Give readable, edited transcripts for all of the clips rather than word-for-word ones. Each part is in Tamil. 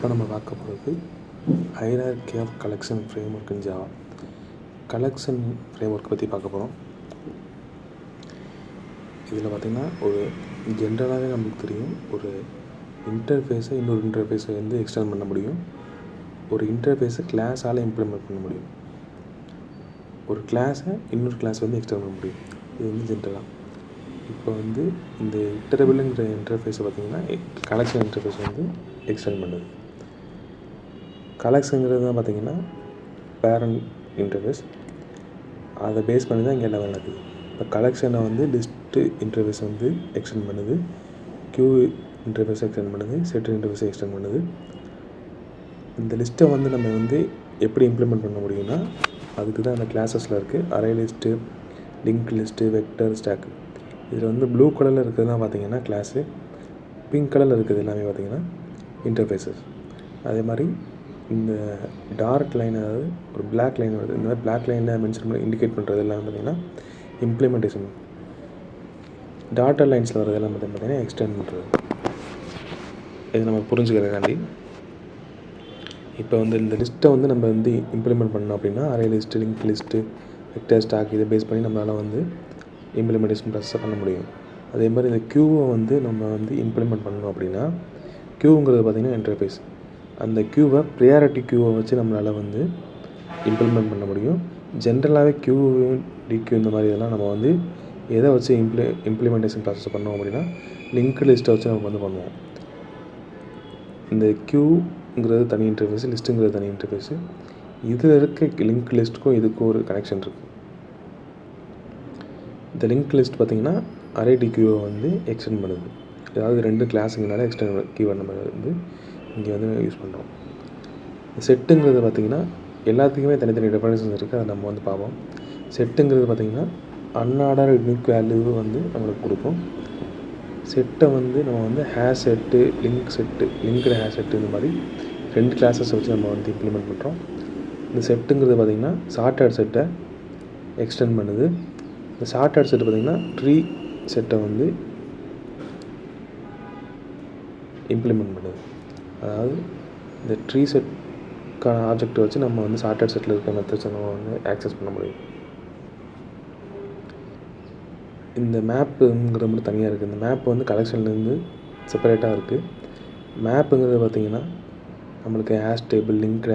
இப்போ நம்ம பார்க்க போகிறது hierarchy of collection framework in Java. Collection framework பற்றி பார்க்க போகிறோம். இதில் பார்த்திங்கன்னா ஒரு ஜென்ரலாகவே நமக்கு தெரியும், ஒரு இன்டர்ஃபேஸை இன்னொரு இன்டர்ஃபேஸை வந்து எக்ஸ்டெண்ட் பண்ண முடியும். ஒரு இன்டர்ஃபேஸை கிளாஸால் இம்ப்ளிமெண்ட் பண்ண முடியும். ஒரு கிளாஸை இன்னொரு கிளாஸ் வந்து எக்ஸ்டெண்ட் பண்ண முடியும். இது வந்து ஜென்ரலாக. இப்போ வந்து இந்த இட்டரபிள்ங்கிற இன்டர்ஃபேஸை பார்த்திங்கன்னா கலெக்ஷன் இன்டர்ஃபேஸ் வந்து எக்ஸ்டெண்ட் பண்ணுது. கலெக்ஷனுங்கிறது தான் பார்த்திங்கன்னா பேரண்ட் இன்டர்ஃபேஸ். அதை பேஸ் பண்ணி தான் இங்கே எல்லாம் நடக்குது. இப்போ கலெக்ஷனை வந்து லிஸ்ட்டு இன்டர்ஃபேஸ் வந்து எக்ஸ்டெண்ட் பண்ணுது, கியூ இன்டர்ஃபேஸை எக்ஸ்டெண்ட் பண்ணுது, செட் இன்டர்ஃபேஸை எக்ஸ்டெண்ட் பண்ணுது. இந்த லிஸ்ட்டை வந்து நம்ம வந்து எப்படி இம்ப்ளிமெண்ட் பண்ண முடியும்னா, அதுக்கு தான் அந்த கிளாஸஸில் இருக்குது. Array list, link list, vector, stack. இதில் வந்து ப்ளூ கலரில் இருக்கிறதுலாம் பார்த்திங்கன்னா கிளாஸு, பிங்க் கலரில் இருக்கிறது எல்லாமே பார்த்திங்கன்னா இன்டர்ஃபேஸஸ். அதே மாதிரி இந்த டார்க் லைன், அதாவது ஒரு பிளாக் லைன் வருது, இந்த மாதிரி பிளாக் லைனில் மென்ஷன் பண்ணி இண்டிகேட் பண்ணுறது எல்லாம் பார்த்திங்கன்னா இம்ப்ளிமெண்டேஷன். டாட்டர் லைன்ஸில் வர்றது எல்லாம் பார்த்திங்கன்னா எக்ஸ்டெண்ட் பண்ணுறது. இது நம்ம புரிஞ்சுக்கிறதுக்காண்டி இப்போ வந்து இந்த லிஸ்ட்டை வந்து நம்ம வந்து இம்ப்ளிமெண்ட் பண்ணோம் அப்படின்னா array list, link list, vector, stack இதை பேஸ் பண்ணி நம்மளால் வந்து இம்ப்ளிமெண்டேஷன் ப்ராசஸை பண்ண முடியும். அதே மாதிரி இந்த க்யூவை வந்து நம்ம வந்து இம்ப்ளிமெண்ட் பண்ணோம் அப்படின்னா, க்யூங்கிறது பார்த்திங்கன்னா இன்டர்ஃபேஸ். அந்த க்யூவை ப்ரியாரிட்டி க்யூவை வச்சு நம்மளால் வந்து இம்ப்ளிமெண்ட் பண்ண முடியும். ஜென்ரலாகவே க்யூ, டிக்யூ இந்த மாதிரி இதெல்லாம் நம்ம வந்து எதை வச்சு இம்ப்ளிமெண்டேஷன் ப்ராசஸ் பண்ணோம் அப்படின்னா லிங்க் லிஸ்ட்டை வச்சு நம்ம வந்து பண்ணுவோம். இந்த க்யூங்கிறது தனி இன்டர்ஃபேஸு, லிஸ்ட்டுங்கிறது தனி இன்டர்ஃபேஸு. இதில் இருக்க லிங்க் லிஸ்ட்டுக்கும் இதுக்கும் ஒரு கனெக்ஷன் இருக்குது. இந்த லிங்க் லிஸ்ட் பார்த்திங்கன்னா அரே டிக்யூவை வந்து எக்ஸ்டெண்ட் பண்ணுது. அதாவது ரெண்டு கிளாஸுங்கனால எக்ஸ்டெண்ட் கீவேர்ட் நம்ம வந்து இங்கே வந்து யூஸ் பண்ணுறோம். செட்டுங்கிறது பார்த்திங்கன்னா எல்லாத்துக்குமே தனித்தனி டெஃபனிஷன்ஸ் இருக்குது, அதை நம்ம வந்து பார்ப்போம். செட்டுங்கிறது பார்த்திங்கன்னா அன்ஆர்டர் யூனிக் வேல்யூ வந்து நம்மளுக்கு கொடுக்கும். செட்டை வந்து நம்ம வந்து hash set, link set, linked hash set இந்த மாதிரி ரெண்டு கிளாஸஸை வச்சு நம்ம வந்து இம்ப்ளிமெண்ட் பண்ணுறோம். இந்த செட்டுங்கிறது பார்த்திங்கன்னா சார்ட்டட் செட்டை எக்ஸ்டெண்ட் பண்ணுது. இந்த சார்ட்டட் செட்டு பார்த்திங்கன்னா ட்ரீ செட்டை வந்து இம்ப்ளிமெண்ட் பண்ணுது. அதாவது இந்த ட்ரீ செட்கான ஆப்ஜெக்டை வச்சு நம்ம வந்து சார்ட்டட் செட்டில் இருக்க மெத்தட்ஸை நம்ம வந்து ஆக்சஸ் பண்ண முடியும். இந்த மேப்புங்கிற மாதிரி தனியாக இருக்குது. இந்த மேப் வந்து கலெக்ஷன்லேருந்து செப்பரேட்டாக இருக்குது. மேப்புங்கிறது பார்த்திங்கன்னா நம்மளுக்கு hash table, link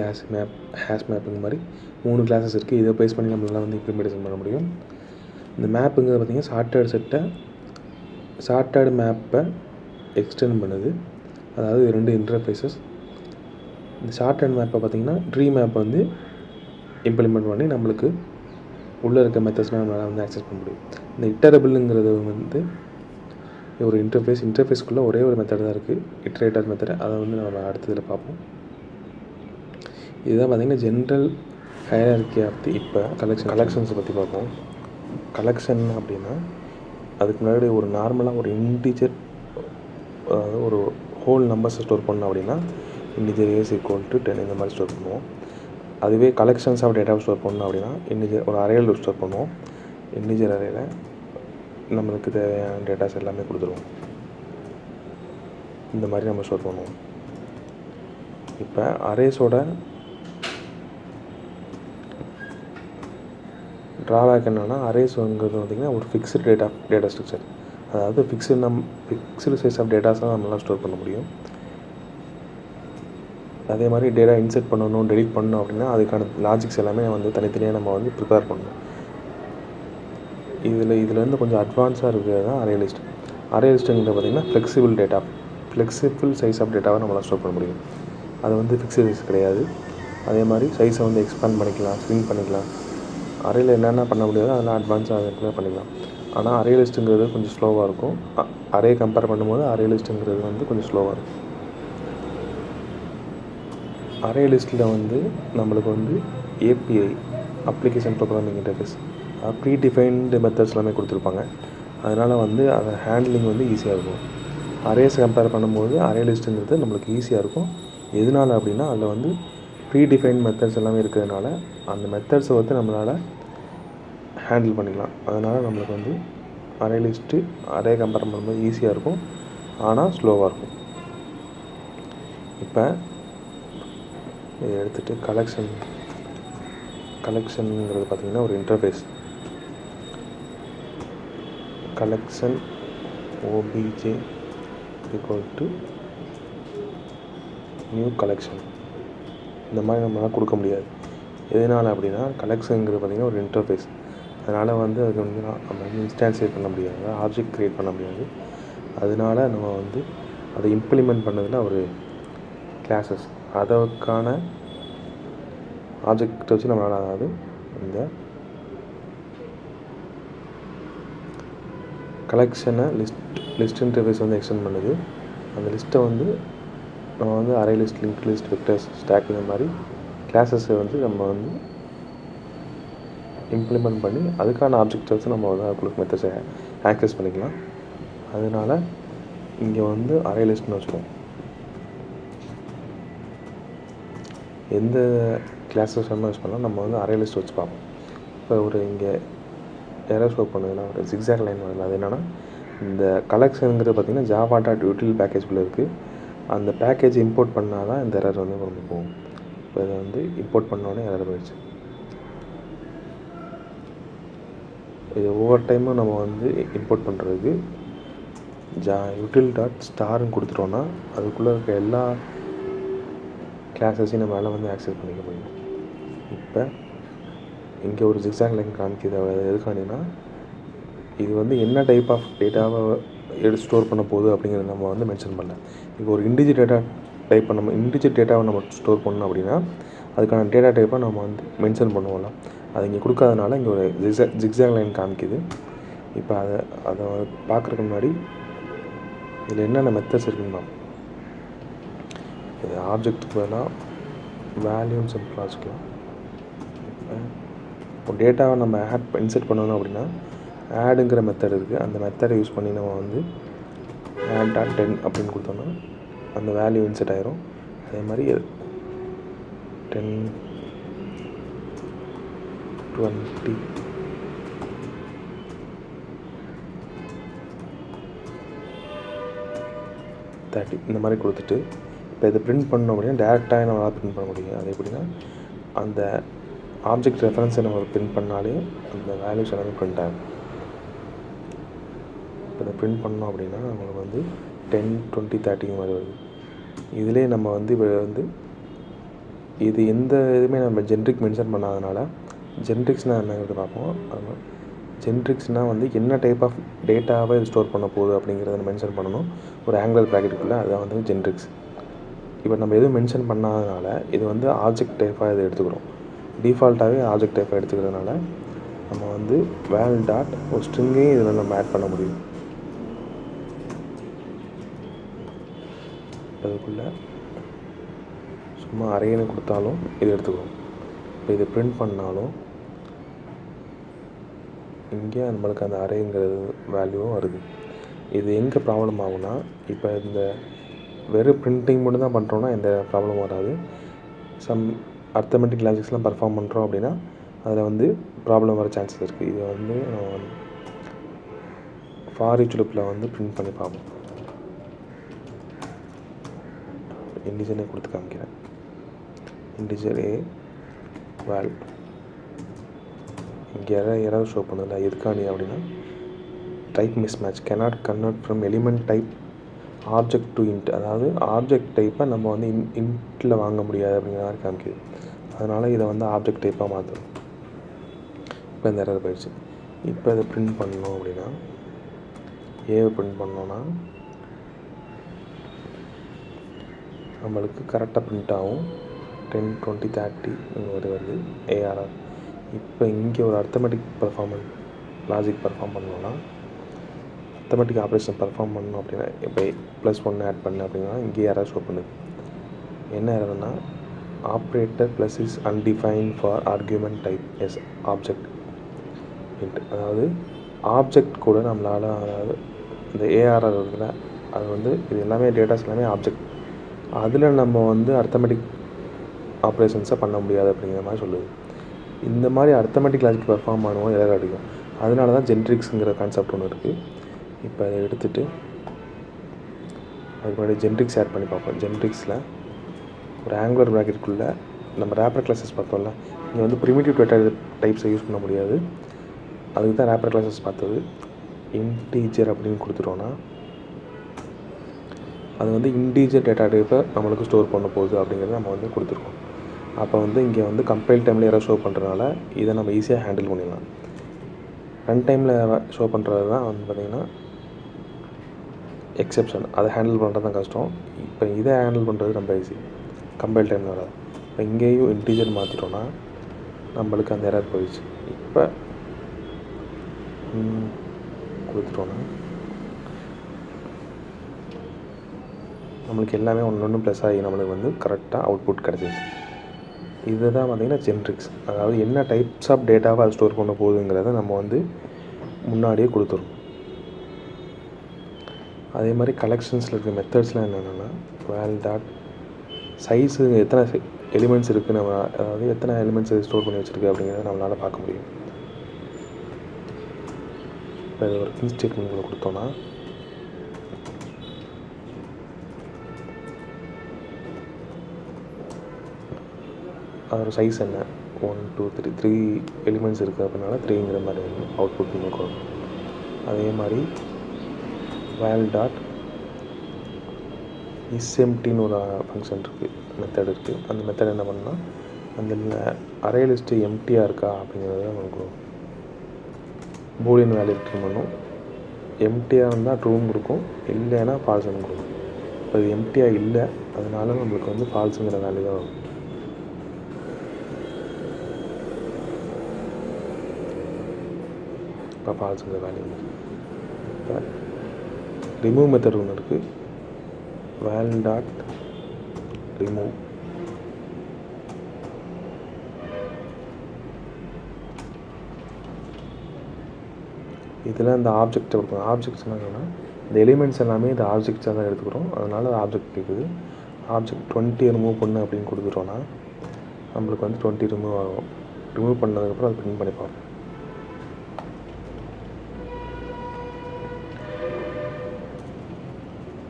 hash map இந்த மாதிரி 3 கிளாஸஸ் இருக்குது. இதை பேஸ் பண்ணி நம்மளால் வந்து இம்ப்ளிமெண்டேஷன் பண்ண முடியும். இந்த மேப்புங்கிறது பார்த்திங்கன்னா சார்ட்டட் செட்டை, சார்ட்டட் மேப்பை எக்ஸ்டெண்ட் பண்ணுது. அதாவது ரெண்டு இன்டர்ஃபேஸஸ். இந்த சார்ட்டட் மேப்பை பார்த்திங்கன்னா ட்ரீ மேப்பை வந்து இம்ப்ளிமெண்ட் பண்ணி நம்மளுக்கு உள்ளே இருக்க மெத்தட்ஸ்லாம் நம்மளால் வந்து ஆக்சஸ் பண்ண முடியும். இந்த இட்டரபிள்ங்கிறது வந்து ஒரு இன்டர்ஃபேஸ்க்குள்ளே ஒரே ஒரு மெத்தட் தான் இருக்குது, இட்ரேட்டர் மெத்தட். அதை வந்து நம்ம அடுத்ததில் பார்ப்போம். இதுதான் பார்த்திங்கன்னா ஜென்ரல் ஹைரார்கி ஆஃப் தி. இப்போ கலெக்ஷன்ஸை பற்றி பார்ப்போம். கலெக்ஷன் அப்படின்னா அதுக்கு முன்னாடி ஒரு நார்மலாக ஒரு இன்டிஜர், அதாவது ஒரு ஹோல் நம்பர்ஸை ஸ்டோர் பண்ணோம் அப்படின்னா இன்டிஜர் ஏஸ் ஈக்குவல் டு 10 இந்த மாதிரி ஸ்டோர் பண்ணுவோம். அதுவே கலெக்ஷன்ஸ் ஆஃப் டேட்டாவை ஸ்டோர் பண்ணோம் அப்படின்னா இன்டிஜர் ஒரு அரேயில் ஸ்டோர் பண்ணுவோம். இன்டிஜர் அரேயில் நம்மளுக்கு தேவையான டேட்டாஸ் எல்லாமே கொடுத்துருவோம். இந்த மாதிரி நம்ம ஸ்டோர் பண்ணுவோம். இப்போ அரேஸோட ட்ராபேக் என்னென்னா, அரேஸுங்கிறது பார்த்திங்கன்னா ஒரு ஃபிக்ஸ்டு டேட்டா ஸ்ட்ரக்சர். அதாவது ஃபிக்ஸ்டு சைஸ் ஆஃப் டேட்டாஸ் தான் நம்மளால் ஸ்டோர் பண்ண முடியும். அதே மாதிரி டேட்டா இன்செர்ட் பண்ணணும், டெலிட் பண்ணணும் அப்படின்னா அதுக்கான லாஜிக்ஸ் எல்லாமே வந்து தனித்தனியாக நம்ம வந்து ப்ரிப்பேர் பண்ணணும். இதில் வந்து கொஞ்சம் அட்வான்ஸாக இருக்கிறது தான் அரே லிஸ்ட். அரே லிஸ்ட்டுங்கிறது பார்த்திங்கன்னா ஃப்ளெக்சிபிள் சைஸ் ஆஃப் டேட்டாவை நம்மளால் ஸ்டோர் பண்ண முடியும். அது வந்து ஃபிக்ஸ்டு சைஸ் கிடையாது. அதே மாதிரி சைஸை வந்து எக்ஸ்பேண்ட் பண்ணிக்கலாம், ஸ்விங் பண்ணிக்கலாம். அரேயில் என்னென்ன பண்ண முடியாதோ அதெல்லாம் அட்வான்ஸாக அதை பண்ணிக்கலாம். ஆனால் அரே லிஸ்ட்டுங்கிறது கொஞ்சம் ஸ்லோவாக இருக்கும். அரே கம்பேர் பண்ணும்போது அரே லிஸ்ட்டுங்கிறது வந்து கொஞ்சம் ஸ்லோவாக இருக்கும். அரே லிஸ்ட்டில் வந்து நம்மளுக்கு வந்து API, application programming interface, predefined methods எல்லாமே கொடுத்துருப்பாங்க. அதனால் வந்து அதை ஹேண்ட்லிங் வந்து ஈஸியாக இருக்கும். அரேஸை கம்பேர் பண்ணும்போது அரே லிஸ்ட்டுங்கிறது நம்மளுக்கு ஈஸியாக இருக்கும். எதனால் அப்படின்னா அதில் வந்து ப்ரீ டிஃபைன் மெத்தட்ஸ் எல்லாமே இருக்கிறதுனால அந்த மெத்தட்ஸை வந்து நம்மளால் ஹேண்டில் பண்ணிக்கலாம். அதனால் நம்மளுக்கு வந்து அரே லிஸ்ட்டு அரே கம்பேர் பண்ணும்போது ஈஸியாக இருக்கும், ஆனால் ஸ்லோவாக இருக்கும். இப்போ இதை எடுத்துகிட்டு கலெக்ஷனுங்கிறது பார்த்திங்கன்னா ஒரு interface. Collection obj equal to new collection. இந்த மாதிரி நம்மளால் கொடுக்க முடியாது. எதனால் அப்படின்னா கலெக்ஷனுங்கிறது பார்த்திங்கன்னா ஒரு இன்டர்ஃபேஸ். அதனால் வந்து அது வந்து நம்ம இன்ஸ்டான்ஷியேட் பண்ண முடியாது, ஆப்ஜெக்ட் க்ரியேட் பண்ண முடியாது. அதனால நம்ம வந்து அதை இம்ப்ளிமெண்ட் பண்ணதில் ஒரு கிளாஸஸ் அதற்கான ஆப்ஜெக்ட் வச்சு நம்மளால், அதாவது இந்த கலெக்ஷனை லிஸ்ட் இன்டர்ஃபேஸ் வந்து எக்ஸ்டெண்ட் பண்ணுது. அந்த லிஸ்ட்டை வந்து நம்ம வந்து array list, link list, vectors, stack இந்த மாதிரி கிளாஸஸை வந்து நம்ம வந்து இம்ப்ளிமெண்ட் பண்ணி அதுக்கான ஆப்ஜெக்ட் வச்சு நம்ம வந்து அதுக்குள்ள மெத்தட்ஸை ஆக்சஸ் பண்ணிக்கலாம். அதனால் இங்கே வந்து அரே லிஸ்ட்னு வச்சுருவோம். எந்த கிளாஸஸ் வேணுமோ யூஸ் பண்ணலாம். நம்ம வந்து அரே லிஸ்ட் வச்சு பார்ப்போம். இப்போ ஒரு இங்கே எரர் ஷோ பண்ணுதுன்னா ஒரு ஜிக்ஸாக் லைன் வருது. அது என்னென்னா இந்த கலெக்ஷனுங்கிறது பார்த்திங்கன்னா java.util பேக்கேஜ்குள்ளே இருக்குது. அந்த பேக்கேஜ் இம்போர்ட் பண்ணால் தான் இந்த எரர் வந்து நம்ம போகும். இப்போ இதை வந்து இம்போர்ட் பண்ணோடனே எரர் போயிடுச்சு. இது ஒவ்வொரு டைமும் நம்ம வந்து இம்போர்ட் பண்ணுறதுக்கு util.starன்னு கொடுத்துட்டோன்னா அதுக்குள்ளே இருக்க எல்லா கிளாஸஸையும் நம்மளால் வந்து ஆக்சஸ் பண்ணிக்க முடியும். இப்போ இங்கே ஒரு ஜிக்ஸாக் லைன் காமிக்குது. எதுக்காண்டினா இது வந்து என்ன டைப் ஆஃப் டேட்டாவை எடுத்து ஸ்டோர் பண்ண போகுது அப்படிங்கிறத நம்ம வந்து மென்ஷன் பண்ணல. இப்போ ஒரு இண்டிஜர் டேட்டாவை நம்ம ஸ்டோர் பண்ணோம் அப்படின்னா அதுக்கான டேட்டா டைப்பை நம்ம வந்து மென்ஷன் பண்ணுவோம்ல, அது இங்கே கொடுக்காதனால இங்கே ஒரு ஜிக்ஸாக் லைன் காமிக்குது. இப்போ அதை பார்க்குறதுக்கு முன்னாடி இதில் என்னென்ன மெத்தட்ஸ் இருக்குன்னு பார்ப்போம். இது ஆப்ஜெக்ட்டுக்கு பதிலாக வேல்யூன்னு சிம்பிளாக வச்சுக்கலாம். இப்போ டேட்டாவை நம்ம இன்சர்ட் பண்ணணும் அப்படின்னா ஆடுங்கிற மெத்தட் இருக்குது. அந்த மெத்தடை யூஸ் பண்ணி நம்ம வந்து add.10 அப்படின்னு கொடுத்தோம்னா அந்த வேல்யூ இன்சர்ட் ஆயிரும். அதே மாதிரி 10, 20, 30 இந்த மாதிரி கொடுத்துட்டு இப்போ இதை பிரிண்ட் பண்ணோம் அப்படின்னா டேரெக்டாக நம்மளால் பிரிண்ட் பண்ண முடியும். அது எப்படின்னா அந்த ஆப்ஜெக்ட் ரெஃபரன்ஸை நம்ம பிரிண்ட் பண்ணாலே அந்த வேல்யூஸ் எல்லாமே பிரிண்ட் ஆகும். இப்போ இதை பிரிண்ட் பண்ணோம் அப்படின்னா நம்மளுக்கு வந்து 10, 20, 30 மாதிரி வருது. இதிலே நம்ம வந்து இப்போ வந்து இது எந்த இதுவுமே நம்ம ஜென்ரிக் மென்ஷன் பண்ணாதனால ஜென்ரிக்ஸ்னால் என்னங்கிறது பார்ப்போம். அதனால் ஜென்ரிக்ஸ்னால் வந்து என்ன டைப் ஆஃப் டேட்டாவை இது ஸ்டோர் பண்ண போகுது அப்படிங்கிறத மென்ஷன் பண்ணணும் ஒரு ஆங்குலர் ப்ராக்கெட்டுக்குள்ளே. அதுதான் வந்து ஜென்ரிக்ஸ். இப்போ நம்ம எதுவும் மென்ஷன் பண்ணாதனால இது வந்து ஆப்ஜெக்ட் டைப்பாக இதை எடுத்துக்கிறோம். டிஃபால்ட்டாகவே ஆப்ஜெக்ட் டைப்பாக எடுத்துக்கிறதுனால நம்ம வந்து வேல் டாட் ஒரு ஸ்ட்ரிங்கையும் இதில் நம்ம ஆட் பண்ண முடியும். அதுக்குள்ளே சும்மா அரேன்னு கொடுத்தாலும் இது எடுத்துக்கிறோம். இப்போ இதை பிரிண்ட் பண்ணாலும் இங்கே நம்மளுக்கு அந்த அரேங்கிறது வேல்யூவும் வருது. இது எங்கே ப்ராப்ளம் ஆகும்னா இப்போ இந்த வெறும் பிரிண்டிங் மட்டும் தான் பண்ணுறோன்னா எந்த ப்ராப்ளமும் வராது. சம் அர்த்தமெட்டிக் லாஜிக்ஸ்லாம் பர்ஃபார்ம் பண்ணுறோம் அப்படின்னா அதில் வந்து ப்ராப்ளம் வர சான்சஸ் இருக்குது. இதை வந்து நம்ம ஃபார் ஈச் லூப்பில் வந்து பிரிண்ட் பண்ணி பார்ப்போம். இண்டிஜரே கொடுத்து காமிக்கிறேன். இண்டிஜர் ஏ வேல் இங்கே எரர் ஷோ பண்ணதில்ல. எதுக்காண்டி அப்படின்னா type mismatch cannot convert from element type object to int. அதாவது ஆப்ஜெக்ட் டைப்பை நம்ம வந்து இன்ட்டில் வாங்க முடியாது அப்படிங்கிற மாதிரி காமிக்குது. அதனால் இதை வந்து ஆப்ஜெக்ட் டைப்பாக மாற்றணும். இப்போ இந்த எரர் போயிடுச்சு. இப்போ இதை பிரிண்ட் பண்ணோம் அப்படின்னா ஏவை பிரிண்ட் பண்ணோன்னா நம்மளுக்கு கரெக்டாக பிரிண்ட் ஆகும். 10, 20, 30 வருது ஏஆர்ஆர். இப்போ இங்கே ஒரு அர்த்தமெட்டிக் லாஜிக் பர்ஃபார்ம் பண்ணோன்னா அர்த்தமெட்டிக் ஆப்ரேஷன் பர்ஃபார்ம் பண்ணணும் அப்படின்னா இப்போ +1 ஆட் பண்ணு அப்படின்னா இங்கே எரர் ஷோ பண்ணுது. என்ன எரர்னா operator plus is undefined for argument type s object int. அதாவது ஆப்ஜெக்ட் கூட நம்மளால், அதாவது இந்த ஏஆர்ஆர் இருக்குல்ல, அது வந்து இது எல்லாமே டேட்டாஸ் எல்லாமே ஆப்ஜெக்ட், அதில் நம்ம வந்து அர்த்தமெட்டிக் ஆப்ரேஷன்ஸை பண்ண முடியாது அப்படிங்கிற மாதிரி சொல்லுது. இந்த மாதிரி அர்த்தமெட்டிக் லாஜிக் பர்ஃபார்ம் பண்ணுவோம் எரர் அடிக்கும். அதனால தான் ஜென்ரிக்ஸுங்கிற கான்செப்ட் ஒன்று இருக்குது. இப்போ அதை எடுத்துகிட்டு அதுக்கு முன்னாடி ஜென்ரிக்ஸ் ஆட் பண்ணி பார்ப்போம். ஜென்ரிக்ஸில் ஒரு ஆங்குலர் ப்ராக்கெட்டுக்குள்ளே நம்ம ரேப்பர் கிளாஸஸ் பார்த்தோம்ல, இங்கே வந்து ப்ரிமிட்டிவ் டேட்டா டைப்ஸை யூஸ் பண்ண முடியாது. அதுக்கு தான் ரேப்பர் கிளாஸஸ் பார்த்தது. இன்டீஜர் அப்படின்னு கொடுத்துட்டோன்னா அது வந்து இன்டீஜர் டேட்டா டைப்பை நம்மளுக்கு ஸ்டோர் பண்ண போகுது அப்படிங்கிறத நம்ம வந்து கொடுத்துருக்கோம். அப்போ வந்து இங்கே வந்து கம்பைல் டைமில் எரர் ஷோ பண்ணுறதுனால இதை நம்ம ஈஸியாக ஹேண்டில் பண்ணிடலாம். ரன் டைமில் ஷோ பண்ணுறது தான் வந்து பார்த்திங்கன்னா எக்ஸெப்ஷன். அதை ஹேண்டில் பண்ணுறது தான் கஷ்டம். இப்போ இதை ஹேண்டில் பண்ணுறது ரொம்ப ஈஸி, கம்பைல் டைமில் வராது. இப்போ இங்கேயும் இன்டீஜர் மாற்றிட்டோன்னா நம்மளுக்கு அந்த எரர் போயிடுச்சு. இப்போ கொடுத்துட்டோன்னா நம்மளுக்கு எல்லாமே ஒன்று ப்ளஸ் ஆகி நம்மளுக்கு வந்து கரெக்டாக அவுட்புட் கிடச்சிச்சு. இதுதான் பார்த்திங்கன்னா ஜென்ரிக்ஸ். அதாவது என்ன டைப்ஸ் ஆஃப் டேட்டாவை அது ஸ்டோர் பண்ண போகுதுங்கிறத நம்ம வந்து முன்னாடியே கொடுத்துரும். அதே மாதிரி கலெக்ஷன்ஸில் இருக்க மெத்தட்ஸ்லாம் என்னென்னா வேல் டாட் சைஸு எத்தனை எலிமெண்ட்ஸ் இருக்குது, நம்ம அதாவது எத்தனை எலிமெண்ட்ஸ் ஸ்டோர் பண்ணி வச்சுருக்கு அப்படிங்கிறத நம்மளால் பார்க்க முடியும். இப்போ இது ஒரு பிரிண்ட் ஸ்டேட்மெண்ட்டில் கொடுத்தோன்னா அதோட சைஸ் என்ன 1 2 3 எலிமெண்ட்ஸ் இருக்குது அப்படின்னால 3ங்கிற மாதிரி அவுட்புட் நமக்கு வரும். அதே மாதிரி வேல் டாட் இஸ்எம்டின்னு ஒரு ஃபங்க்ஷன் இருக்குது, மெத்தட் இருக்குது. அந்த மெத்தட் என்ன பண்ணால் அந்த அரே லிஸ்ட்டு எம்டியாக இருக்கா அப்படிங்கிறத நமக்கு பூலியன் வேல்யூ ரிட்டர்ன் பண்ணும். எம்டியாக இருந்தால் ட்ரூன்னு கொடுக்கும், இல்லைன்னா ஃபால்ஸ்ன்னு கொடுக்கும். இப்போ இது எம்டியாக இல்லை, அதனால நம்மளுக்கு வந்து ஃபால்ஸுங்கிற வேல்யூ தான் வரும். இப்போ ஃபால்ஸுங்கிற வேல்யூ. இப்போ ரிமூவ் மெத்தட் ஒன்று இருக்குது, வேல் டாட் ரிமூவ். இதில் இந்த ஆப்ஜெக்டை கொடுக்கணும். ஆப்ஜெக்ட்ஸ்னால் என்னென்னா இந்த எலிமெண்ட்ஸ் எல்லாமே இந்த ஆப்ஜெக்ட்ஸாக தான் எடுத்துக்கிறோம், அதனால் ஆப்ஜெக்ட் கேட்குது. ஆப்ஜெக்ட் 20 ரிமூவ் பண்ணு அப்படின்னு கொடுத்துட்டோன்னா நம்மளுக்கு வந்து 20 ரிமூவ் ஆகும். ரிமூவ் பண்ணதுக்கப்புறம் அது பிரிண்ட் பண்ணி பார்ப்போம்.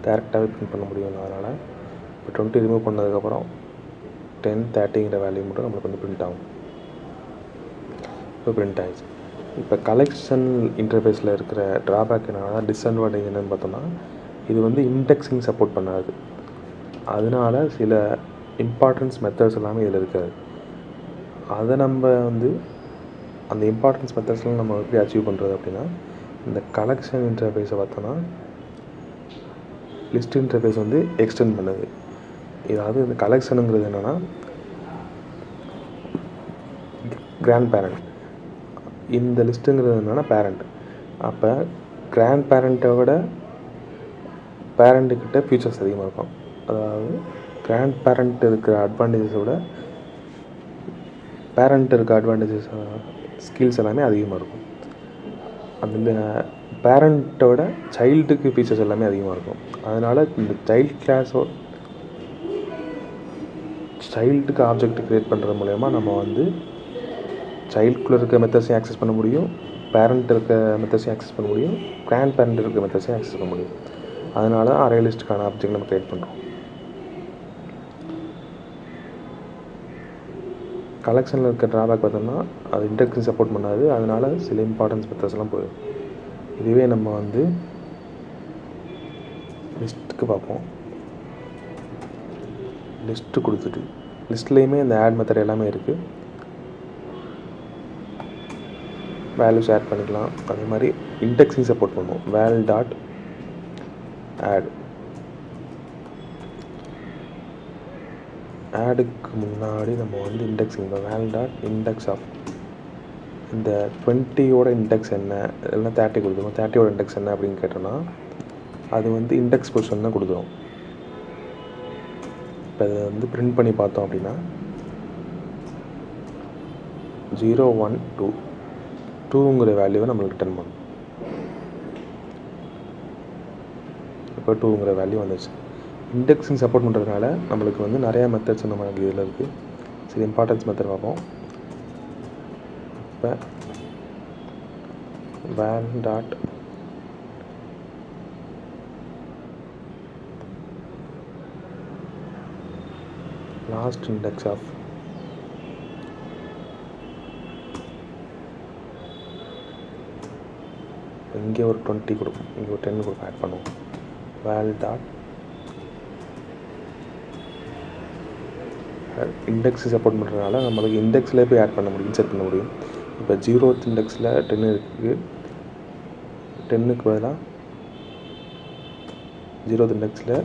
டேரெக்டாகவே பிரிண்ட் பண்ண முடியும். அதனால் இப்போ 20 ரிமூவ் பண்ணதுக்கப்புறம் 10 30ங்கிற வேல்யூ மட்டும் நம்மளுக்கு வந்து பிரிண்ட் ஆகும். இப்போ பிரிண்ட் ஆகிடுச்சு. இப்போ கலெக்ஷன் இன்டர்ஃபேஸில் இருக்கிற ட்ராபேக் என்னன்னா, டிஸ்அட்வான்டேஜ் என்னென்னு பார்த்தோம்னா, இது வந்து இண்டெக்ஸிங் சப்போர்ட் பண்ணாது. அதனால சில இம்பார்ட்டன்ஸ் மெத்தட்ஸ் எல்லாமே இதில் இருக்காது. அதை நம்ம வந்து அந்த இம்பார்ட்டன்ஸ் மெத்தட்ஸ்லாம் நம்ம எப்படி அச்சீவ் பண்ணுறது அப்படின்னா, இந்த கலெக்ஷன் இன்டர்ஃபேஸை பார்த்தோன்னா லிஸ்ட் இன்டர்ஃபேஸ் வந்து எக்ஸ்டெண்ட் பண்ணுது. இதாவது இந்த கலெக்ஷனுங்கிறது என்னென்னா கிராண்ட் பேரண்ட், இந்த லிஸ்ட்டுங்கிறது என்னென்னா பேரண்ட். அப்போ கிராண்ட் பேரண்ட்டை விட பேரண்ட்டுக்கிட்ட ஃபியூச்சர்ஸ் அதிகமாக இருக்கும். அதாவது கிராண்ட் பேரண்ட் இருக்கிற அட்வான்டேஜஸை விட பேரண்ட் இருக்க அட்வான்டேஜஸ் ஸ்கில்ஸ் எல்லாமே அதிகமாக இருக்கும். அதில் பேரண்ட்டோட சைல்டுக்கு ஃபீச்சர்ஸ் எல்லாமே அதிகமாக இருக்கும். அதனால் இந்த சைல்டுக்கு ஆப்ஜெக்ட் க்ரியேட் பண்ணுறது மூலயமா நம்ம வந்து சைல்டுக்குள்ளே இருக்க மெத்தட்ஸையும் ஆக்சஸ் பண்ண முடியும், பேரண்ட் இருக்க மெத்தட்ஸையும் ஆக்சஸ் பண்ண முடியும், கிராண்ட் பேரண்ட் இருக்க மெத்தட்ஸையும் ஆக்சஸ் பண்ண முடியும். அதனால தான் அரே லிஸ்ட்டுக்கான ஆப்ஜெக்ட் நம்ம க்ரியேட் பண்ணுறோம். கலெக்ஷனில் இருக்க ட்ராபேக் பார்த்தோம்னா அது இண்டெக்ஸிங் சப்போர்ட் பண்ணாது. அதனால் சில இம்பார்ட்டன்ஸ் மெத்தட்ஸ்லாம் போயிடும். இதுவே நம்ம வந்து லிஸ்ட்டுக்கு பார்ப்போம். லிஸ்ட்டு கொடுத்துட்டு லிஸ்ட்லேயுமே இந்த ஆட் மெத்தட் எல்லாமே இருக்குது. வேல்யூஸ் ஆட் பண்ணிக்கலாம். அதே மாதிரி இண்டெக்ஸிங் சப்போர்ட் பண்ணுவோம். Val dot add. ஆடுக்கு முன்னாடி நம்ம வந்து indexing val dot index of இந்த 20யோட இண்டெக்ஸ் என்ன, இல்லைன்னா 30 கொடுத்துரும். 30யோட இண்டெக்ஸ் என்ன அப்படின்னு கேட்டோன்னா அது வந்து இண்டெக்ஸ் பொசிஷன் தான் கொடுத்துரும். இப்போ இதை வந்து பிரிண்ட் பண்ணி பார்த்தோம் அப்படின்னா 0 1 2 2ங்கிற வேல்யூவை நம்மளுக்கு ரிட்டர்ன் பண்ணும். இப்போ 2ங்கிற வேல்யூ வந்துச்சு. இண்டெக்ஸிங் சப்போர்ட் பண்ணுறதுனால நம்மளுக்கு வந்து நிறையா மெத்தட்ஸ் நமக்கு இதில் இருக்குது. சரி, இம்பார்ட்டன்ஸ் மெத்தட் பார்ப்போம். இப்போ வேல் டாட் லாஸ்ட் இண்டெக்ஸ் ஆஃப் இங்கே ஒரு 20 கொடுக்கும், இங்கே ஒரு 10 கொடுக்கும், ஆட் பண்ணுவோம். வேல் டாட் இண்டெக்ஸ் சப்போர்ட் பண்ணுறதுனால நம்மளுக்கு இண்டெக்ஸில் போய் ஆட் பண்ண முடியும், இன்சர்ட் பண்ண முடியும். இப்போ 0th இண்டெக்ஸில் 10 இருக்குது, 10க்கு பதிலாக 0th இண்டெக்ஸில்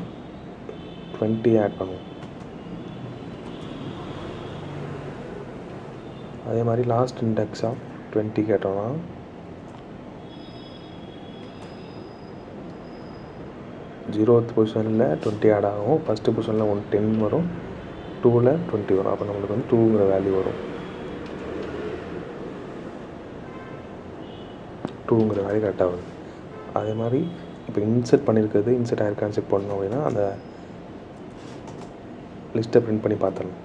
20 ஆட் பண்ணுவோம். அதே மாதிரி லாஸ்ட் இண்டெக்ஸ் ஆஃப் 20 கேட்டோம்னா ஜீரோத் பொசிஷனில் 20 ஆட் ஆகும், ஃபஸ்ட்டு பொசிஷனில் 10 வரும், 2ல் 20 வரும். அப்போ நம்மளுக்கு வந்து 2ங்கிற வேல்யூ வரும், 2ங்கிற வேல்யூ கரெக்டாக வரும். அதே மாதிரி இப்போ இன்சர்ட் பண்ணியிருக்கிறது இன்சர்ட் ஆயிருக்கான்னு செக் பண்ணணும் அப்படின்னா அந்த லிஸ்ட்டை பிரிண்ட் பண்ணி பார்த்துடலாம்.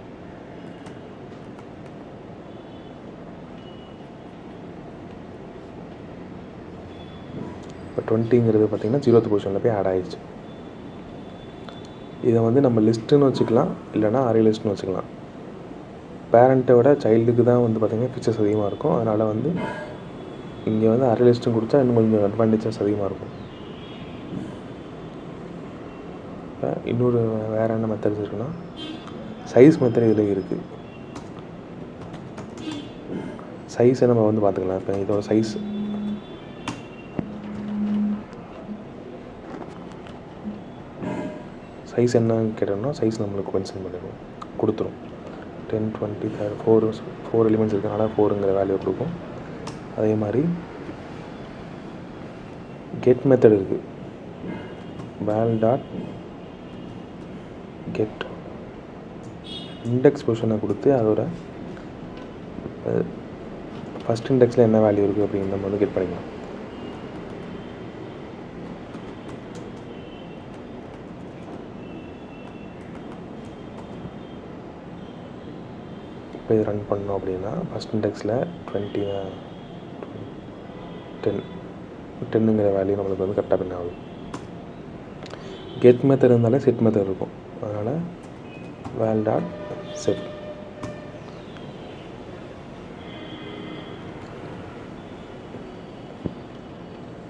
இப்போ 20ங்கிறது பார்த்திங்கன்னா 0th பொசிஷனில் போய் ஆட் ஆகிடுச்சு. இதை வந்து நம்ம லிஸ்ட்டுன்னு வச்சுக்கலாம், இல்லைனா அரே லிஸ்ட்னு வச்சுக்கலாம். பேரண்ட்டை விட சைல்டுக்கு தான் வந்து பார்த்திங்கன்னா ஃபீச்சர்ஸ் அதிகமாக இருக்கும். அதனால் வந்து இங்கே வந்து அரே லிஸ்ட்டும் கொடுத்தா இன்னும் கொஞ்சம் அட்வான்டேஜஸ் அதிகமாக இருக்கும். இப்போ இன்னொரு வேறு என்ன மெத்தட்ஸ் இருக்குன்னா சைஸ் மெத்தட் இதில் இருக்குது. சைஸை நம்ம வந்து பார்த்துக்கலாம். இப்போ இதோட சைஸ் என்னன்னு கேட்டோம்னா சைஸ் நம்மளுக்கு மென்ஷன் பண்ணிடுவோம், கொடுத்துரும். 10, 20, 30, 4 எலிமெண்ட்ஸ் இருக்கிறனால 4ங்கிற வேல்யூ கொடுக்கும். அதே மாதிரி கெட் மெத்தட் இருக்குது. வேல் டாட் கெட் இண்டெக்ஸ் பொசிஷனை கொடுத்து அதோட ஃபஸ்ட் இண்டெக்ஸில் என்ன வேல்யூ இருக்குது அப்படின்னு நம்ம வந்து கெட் பண்ணிக்கலாம். இப்போ இது ரன் பண்ணோம் அப்படின்னா ஃபஸ்ட் இண்டெக்ஸில் 10ங்கிற வேல்யூ நம்மளுக்கு வந்து கரெக்டாக பின் ஆகுது. கெட் மெத்தட் இருந்தாலே செட் மெத்தட் இருக்கும். அதனால் வேல் டாட் செட்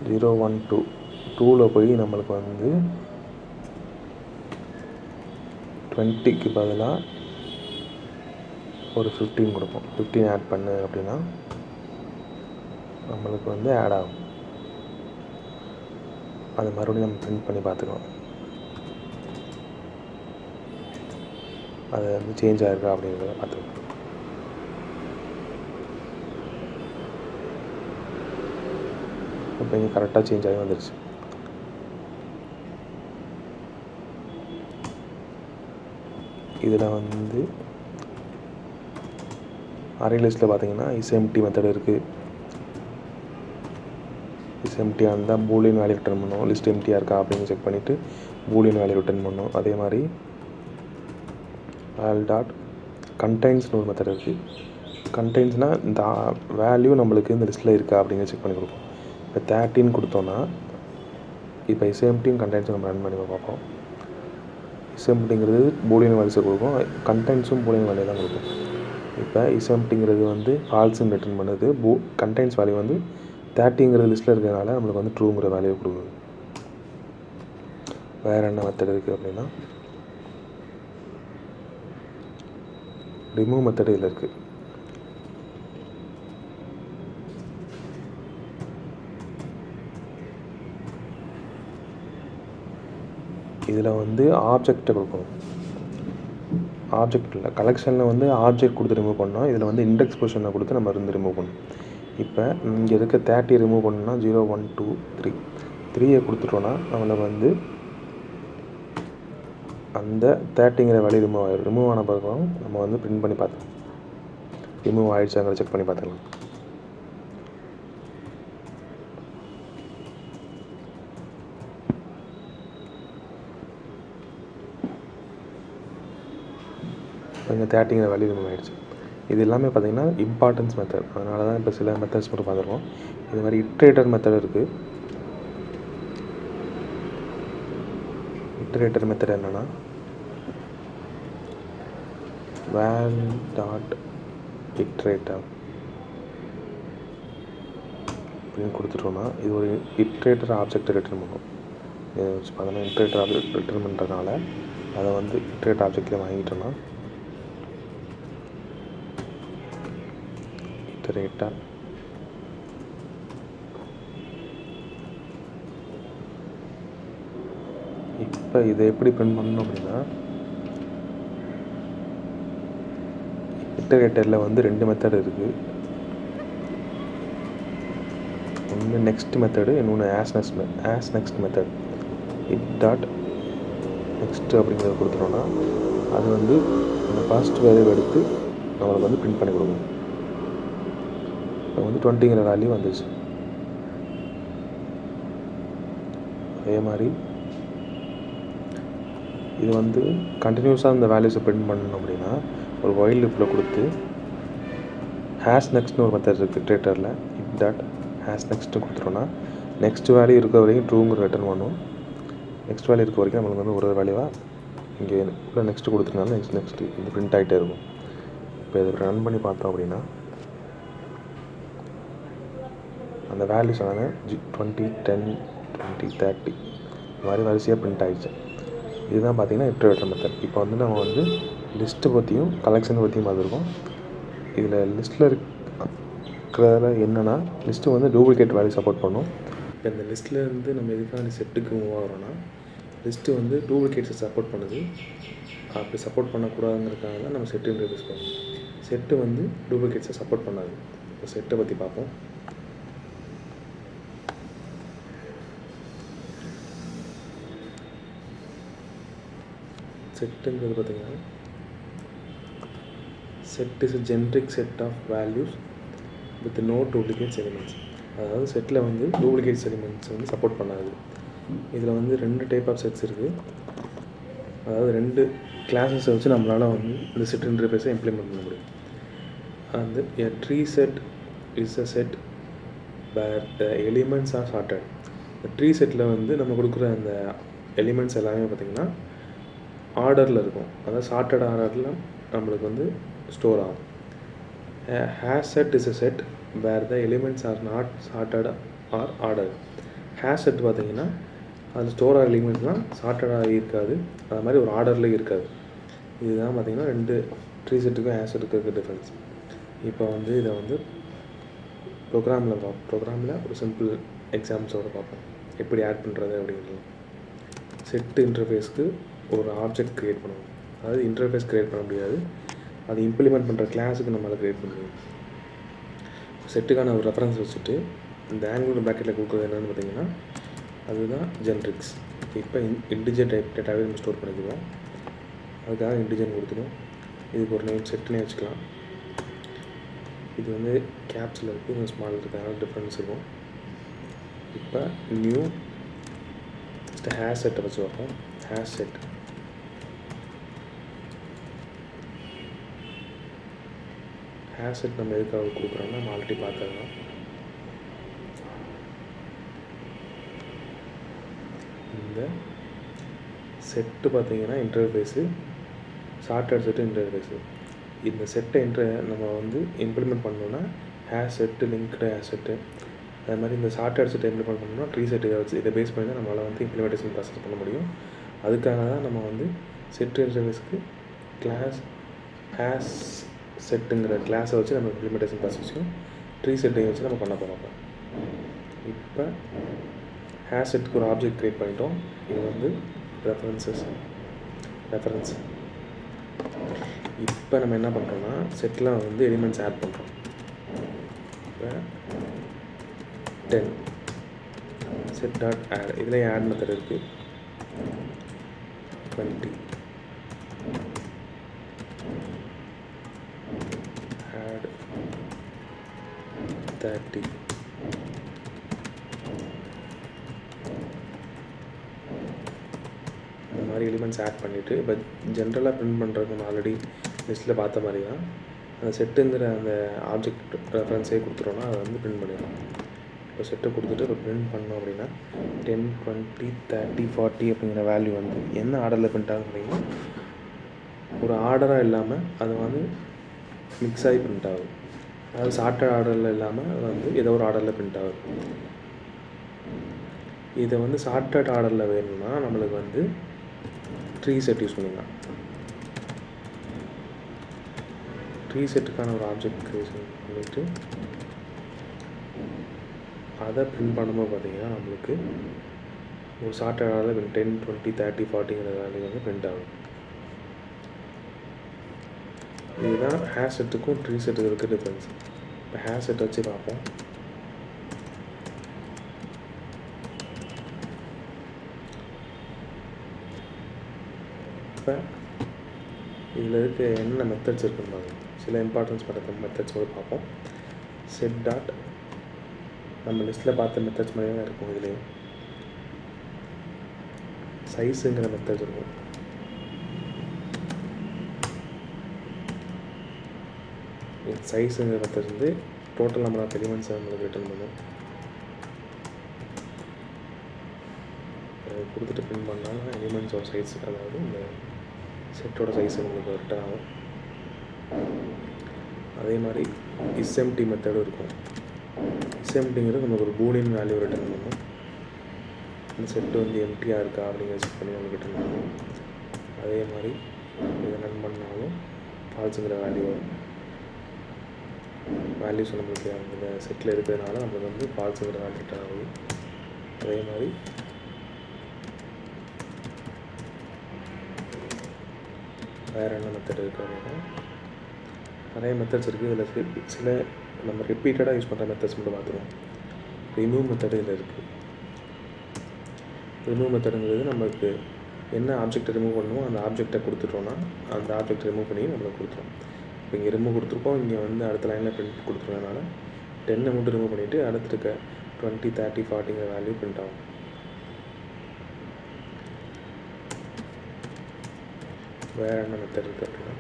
ஜீரோ 1 2 2ல் போய் நம்மளுக்கு வந்து 20க்கு பதிலாக ஒரு 15 கொடுப்போம். 15 ஆட் பண்ணு அப்படின்னா நம்மளுக்கு வந்து ஆட் ஆகும். அது மறுபடியும் நம்ம பிரிண்ட் பண்ணி பார்த்துக்கலாம், அது வந்து சேஞ்ச் ஆகிருக்கா அப்படிங்கிறத பார்த்துக்கலாம். இப்போ இங்கே கரெக்டாக சேஞ்ச் ஆகி வந்துடுச்சு. இதில் வந்து அரே லிஸ்ட்டில் பார்த்தீங்கன்னா இஸ்எம்டி மெத்தட் இருக்குது. இஸ்எம்டியாக இருந்தால் பூலியன் வேல்யூ ரிட்டர்ன் பண்ணும், லிஸ்ட் எம்டியாக இருக்கா அப்படின்னு செக் பண்ணிவிட்டு பூலியன் வேல்யூ ரிட்டர்ன் பண்ணும். அதே மாதிரி வேல் டாட் கண்டைன்ஸ்னு ஒரு மெத்தட் இருக்குது. கண்டைன்ஸ்னால் இந்த வேல்யூ நம்மளுக்கு இந்த லிஸ்ட்டில் இருக்கா அப்படிங்கிற செக் பண்ணி கொடுப்போம். இப்போ 13 கொடுத்தோன்னா இப்போ இஸ்எம்டியும் கண்டைன்ஸும் நம்ம ரன் பண்ணி பார்ப்போம். இஸ்எம்டிங்கிறது பூலியன் வேல்யூஸை கொடுக்கும், கண்டைன்ஸும் பூலியன் வேல்யூ தான் கொடுக்கும். இப்போ இஸ்எம்டிங்கிறது வந்து ஃபால்ஸுன்னு ரிட்டர்ன் பண்ணுது, கண்டைன்ஸ் வேல்யூ வந்து 30ங்கிறது லிஸ்ட்டில் இருக்கிறதுனால நம்மளுக்கு வந்து ட்ரூங்கிற வேல்யூ கொடுக்குது. வேறு என்ன மெத்தட் இருக்குது அப்படின்னா ரிமூவ் மெத்தட் இதில் இருக்குது. இதில் வந்து ஆப்ஜெக்டை கொடுக்கணும். ஆப்ஜெக்ட் இல்லை, கலெக்ஷனில் வந்து ஆப்ஜெக்ட் கொடுத்து ரிமூவ் பண்ணோம். இதில் வந்து இண்டெக்ஸ் பொசிஷனை கொடுத்து நம்ம இருந்து ரிமூவ் பண்ணணும். இப்போ இங்கே இருக்க 30 ரிமூவ் பண்ணோம்னா 0 1 2 3 3யை கொடுத்துட்டோன்னா நம்மளுக்கு வந்து அந்த 30ங்கிற வேல்யூ ரிமூவ் ஆகிடும். ரிமூவ் ஆன பிறகு நம்ம வந்து பிரிண்ட் பண்ணி பார்த்துக்கலாம், ரிமூவ் ஆகிடுச்சாங்கிற செக் பண்ணி பார்த்துக்கலாம். இங்கே 30ங்கிற வேல்யூ ரிமூவ் ஆகிடுச்சு. இது எல்லாமே பார்த்திங்கன்னா இம்பார்ட்டன்ஸ் மெத்தட். அதனால தான் இப்போ சில மெத்தட்ஸ் மட்டும் பார்த்துருக்கோம். இது மாதிரி இட்ரேட்டர் மெத்தட் இருக்குது. இட்ரேட்டர் மெத்தட் என்னென்னா வேல் டாட் இட்ரேட்டர் அப்படின்னு கொடுத்துட்டோன்னா இது ஒரு இட்ரேட்டர் ஆப்ஜெக்டை ரிட்டர்ன் பண்ணும். பார்த்தோன்னா இட்ரேட்டர் ஆப்ஜெக்ட் ரிட்டர்ன் பண்ணுறதுனால அதை வந்து இட்ரேட்டர் ஆப்ஜெக்டில் வாங்கிட்டோன்னா இட்ரேட்டர் இப்போ இதை எப்படி பிரிண்ட் பண்ணணும் அப்படின்னா இட்டரேட்டரில் வந்து 2 மெத்தட் இருக்குது. ஒன்று நெக்ஸ்ட் மெத்தடு, இன்னொன்று as next method. It dot next அப்படிங்கிறத கொடுத்துட்டோன்னா அது வந்து அந்த ஃபர்ஸ்ட் வேல்யூவை எடுத்து நம்மளுக்கு வந்து பிரிண்ட் பண்ணி கொடுக்கும். இப்போ வந்து 20ங்கிற வேல்யூ வந்துச்சு. அதே மாதிரி இது வந்து கண்டினியூஸாக இந்த வேல்யூஸை பிரிண்ட் பண்ணணும் அப்படின்னா ஒரு வைல் லூப்பில் கொடுத்து ஹேஷ் நெக்ஸ்ட்னு ஒரு மெத்தட் இருக்குது இட்ரேட்டரில். இட் டாட் ஹேஷ் நெக்ஸ்ட்டு கொடுத்துட்டோன்னா நெக்ஸ்ட் வேல்யூ இருக்க வரைக்கும் ட்ரூங்கிற ரிட்டர்ன் பண்ணும். நெக்ஸ்ட் வேல்யூ இருக்க வரைக்கும் நம்மளுக்கு வந்து ஒரு வேல்யூவாக இங்கே உள்ள நெக்ஸ்ட்டு கொடுத்துருந்தாலும் நெக்ஸ்ட்டு இது பிரிண்ட் ஆகிட்டே இருக்கும். இப்போ இதை ரன் பண்ணி பார்த்தோம் அப்படின்னா அந்த வேல்யூஸ் ஆன 20, 10, 20, 30 இந்த மாதிரி வரிசையாக பிரிண்ட் ஆகிடுச்சு. இதுதான் பார்த்திங்கன்னா இட்ரேட்டர் மெத்தட். இப்போ வந்து நம்ம வந்து லிஸ்ட்டு பற்றியும் கலெக்ஷன் பற்றியும் பார்த்துருக்கோம். இதில் லிஸ்ட்டில் இருக்கிறதுல என்னென்னா லிஸ்ட்டு வந்து டூப்ளிகேட் வேல்யூ சப்போர்ட் பண்ணும். இப்போ இந்த லிஸ்ட்டில் இருந்து நம்ம எதுக்கான செட்டுக்கு மூவ் ஆகிறோன்னா லிஸ்ட்டு வந்து டூப்ளிகேட்ஸை சப்போர்ட் பண்ணுது. அப்படி சப்போர்ட் பண்ணக்கூடாதுங்கிறதுக்காக தான் நம்ம செட்டு இன்ட்ரடியூஸ் பண்ணுவோம். செட்டு வந்து டூப்ளிகேட்ஸை சப்போர்ட் பண்ணாது. இப்போ செட்டை பற்றி பார்ப்போம். செட்டுங்கிறது பார்த்திங்கன்னா set is a generic set of values with no duplicates elements. அதாவது செட்டில் வந்து டூப்ளிகேட்ஸ் எலிமெண்ட்ஸ் வந்து சப்போர்ட் பண்ணாது. இதில் வந்து 2 டைப் ஆஃப் செட்ஸ் இருக்குது. அதாவது 2 கிளாஸஸை வச்சு நம்மளால் வந்து இந்த செட் இன்டர்ஃபேஸை இம்ப்ளிமெண்ட் பண்ண முடியும். அந்த a tree set is a set where the elements are sorted. இந்த ட்ரீ செட்டில் வந்து நம்ம கொடுக்குற அந்த எலிமெண்ட்ஸ் எல்லாமே பார்த்திங்கன்னா ஆர்டரில் இருக்கும். அதாவது சார்ட்டட் ஆர்டரில் நம்மளுக்கு வந்து ஸ்டோர் ஆகும். Hash set is a set where the elements are not sorted or ordered. Hash set பார்த்திங்கன்னா அது ஸ்டோர் ஆகிற எலிமெண்ட்ஸ்லாம் சார்ட்டடாக இருக்காது, அது மாதிரி ஒரு ஆர்டரில் இருக்காது. இதுதான் பார்த்திங்கன்னா 2 ட்ரீ செட்டுக்கும் ஹேஷ் செட்டுக்கும் இருக்க டிஃப்ரென்ஸ். இப்போ வந்து இதை வந்து ப்ரோக்ராமில் ஒரு சிம்பிள் எக்ஸாம்பிள்ஸோடு பார்ப்போம் எப்படி ஆட் பண்ணுறது அப்படிங்கிறது. செட் இன்டர்ஃபேஸ்க்கு ஒரு ஆப்ஜெக்ட் க்ரியேட் பண்ணுவோம். அதாவது இன்டர்ஃபேஸ் க்ரியேட் பண்ண முடியாது, அது இம்ப்ளிமெண்ட் பண்ணுற கிளாஸுக்கு நம்மளால் க்ரியேட் பண்ண முடியும். செட்டுக்கான ஒரு ரெஃபரன்ஸ் வச்சுட்டு இந்த ஆங்குலர் ப்ராக்கெட்டில் கொடுக்குறது என்னென்னு பார்த்தீங்கன்னா அதுதான் ஜென்ரிக்ஸ். இப்போ இன்டிஜர் டைப் டேட்டாவே நம்ம ஸ்டோர் பண்ணிக்குவோம். அதுக்காக இன்டிஜர்னு கொடுத்துடும். இதுக்கு ஒரு நேம் செட்டுனே வச்சுக்கலாம். இது வந்து கேப்ஸில் இருக்குது, இன்னும் ஸ்மால் இருக்கிறதுனால டிஃப்ரென்ஸ் இருக்கும். இப்போ நியூ ஹேஷ் செட்டை வச்சு வைப்போம். ஹேஷ் செட் ஹேஷ் செட் நம்ம எதுக்காக கொடுக்குறோன்னா நம்ம ஆல்ரெடி பார்த்தது தான். இந்த செட்டு பார்த்திங்கன்னா இன்டர்ஃபேஸு, சார்ட்டட் செட்டு இன்டர்ஃபேஸு. இந்த செட்டை நம்ம வந்து இம்ப்ளிமெண்ட் பண்ணோன்னா hash set, linked hash set, அது மாதிரி இந்த சார்ட்டட் செட்டை இம்ப்ளிமெண்ட் பண்ணோம்னா ட்ரீ செட் இதை வச்சு இதை பேஸ் பண்ணி தான் நம்மளால் வந்து இம்ப்ளிமெண்டேஷன் ப்ராசஸ் பண்ண முடியும். அதுக்காக தான் நம்ம வந்து செட் இன்டர்ஃபேஸ்க்கு கிளாஸ் ஹேஷ் செட்டுங்கிற கிளாஸை வச்சு நம்ம இம்ப்ளிமெண்டேஷன் ப்ராசஸையும் ட்ரீ செட்டையும் வச்சு நம்ம பண்ண போகிறோம். இப்போ ஹேஷ் செட்டுக்கு ஒரு ஆப்ஜெக்ட் க்ரியேட் பண்ணிட்டோம். இது வந்து ரெஃபரன்ஸ். இப்போ நம்ம என்ன பண்ணுறோன்னா செட்டில் வந்து எலிமெண்ட்ஸ் ஆட் பண்ணுறோம். இப்போ 10 செட் டாட் ஆட், இதில் ஆட் மெத்தட் இருக்குது. 20 add 30. இந்த மாதிரி எலிமெண்ட்ஸ் ஆட் பண்ணிவிட்டு இப்போ ஜென்ரலாக பிரிண்ட் பண்ணுறது நம்ம ஆல்ரெடி லிஸ்ட்டில் பார்த்த மாதிரி தான் அந்த செட்டுங்கிற அந்த ஆப்ஜெக்ட் ரெஃபரன்ஸே கொடுத்துட்டோன்னா அதை வந்து பிரிண்ட் பண்ணிடலாம். இப்போ செட்டை கொடுத்துட்டு இப்போ பிரிண்ட் பண்ணோம் அப்படின்னா 10, 20, 30, 40 அப்படிங்கிற வேல்யூ வந்து என்ன ஆர்டரில் பிரிண்ட் ஆகும் அப்படின்னா ஒரு ஆர்டராக இல்லாமல் அது வந்து மிக்ஸ் ஆகி பிரிண்ட் ஆகும். அதாவது சார்ட்டட் ஆர்டரில் இல்லாமல் வந்து ஏதோ ஒரு ஆர்டரில் பிரிண்ட் ஆகுது. இதை வந்து சார்ட்டட் ஆர்டரில் வேணும்னா நம்மளுக்கு வந்து ட்ரீ செட் யூஸ் பண்ணிக்கலாம். ட்ரீ செட்டுக்கான ஒரு ஆப்ஜெக்ட் க்ரியேஷன் பண்ணிவிட்டு அதை பிரிண்ட் பண்ணும்போது பார்த்திங்கன்னா நம்மளுக்கு ஒரு சார்ட்டட் ஆர்டரில் 10, 20, 30, 40ங்கிற வேல்யூ வந்து பிரிண்ட் ஆகும். இதுதான் ஹேர் செட்டுக்கும் ட்ரீ செட்டுக்கு இருக்க டிஃப்ரென்ஸ். இப்போ ஹேர் செட் வச்சு பார்ப்போம். இப்போ இதில் இருக்க என்ன மெத்தட்ஸ் இருக்குன்னு பாருங்கள். சில இம்பார்ட்டன்ஸ் பண்ணுற மெத்தட்ஸ் கூட பார்ப்போம். செட் டாட் நம்ம லிஸ்ட்டில் பார்த்த மெத்தட்ஸ் மாதிரி தான் இருக்கும். இதுலேயும் சைஸுங்கிற மெத்தட்ஸ் இருக்கும். சைஸுங்கிற மெத்தட் வந்து டோட்டல் நம்பர் ஆஃப் எலிமெண்ட்ஸை நம்மளுக்கு ரிட்டர்ன் பண்ணும். கொடுத்துட்டு பிரிண்ட் பண்ணால் எலிமெண்ட்ஸோட சைஸ், அதாவது இந்த செட்டோட சைஸ் உங்களுக்கு ரிட்டர்ன் ஆகும். அதே மாதிரி இஸ்எம்டி மெத்தடும் இருக்கும். இஸ்எம்டிங்கிறது நமக்கு ஒரு பூலியன் வேல்யூ ரிட்டர்ன் பண்ணும். இந்த செட்டு வந்து எம்டியாக இருக்கா அப்படிங்கிற செக் பண்ணி நமக்கு ரிட்டர்ன் பண்ணும். அதே மாதிரி இதை ரன் பண்ணாலும் ஃபால்ஸுங்கிற வேல்யூஸ் நம்மளுக்கு அந்த செட்டில் இருக்கிறதுனால நம்மளுக்கு வந்து ஃபால்ஸுங்கிற வேல்யூ ரிட்டர்ன் ஆகுது. அதே மாதிரி வேறு என்ன மெத்தட் இருக்குது அப்படின்னா நிறைய மெத்தட்ஸ் இருக்குது. இதில் சில நம்ம ரிப்பீட்டடாக யூஸ் பண்ணுற மெத்தட்ஸ் மட்டும் பார்த்துருவோம். ரிமூவ் மெத்தடு இதில் இருக்குது. ரிமூவ் மெத்தடுங்கிறது நமக்கு என்ன ஆப்ஜெக்டை ரிமூவ் பண்ணணுமோ அந்த ஆப்ஜெக்டை கொடுத்துட்டோன்னா அந்த ஆப்ஜெக்ட் ரிமூவ் பண்ணி நம்மளுக்கு கொடுத்துரும். இப்போ இங்கே ரிமூவ் கொடுத்துருக்கோம், இங்கே வந்து அடுத்த லைனில் பிரிண்ட் கொடுத்துருக்கனால 10 மட்டும் ரிமூவ் பண்ணிவிட்டு அடுத்து இருக்க 20, 30, 40ங்கிற வேல்யூ பிரிண்ட் ஆகும். வேறு என்ன மெத்தட் இருக்குது அப்படின்னா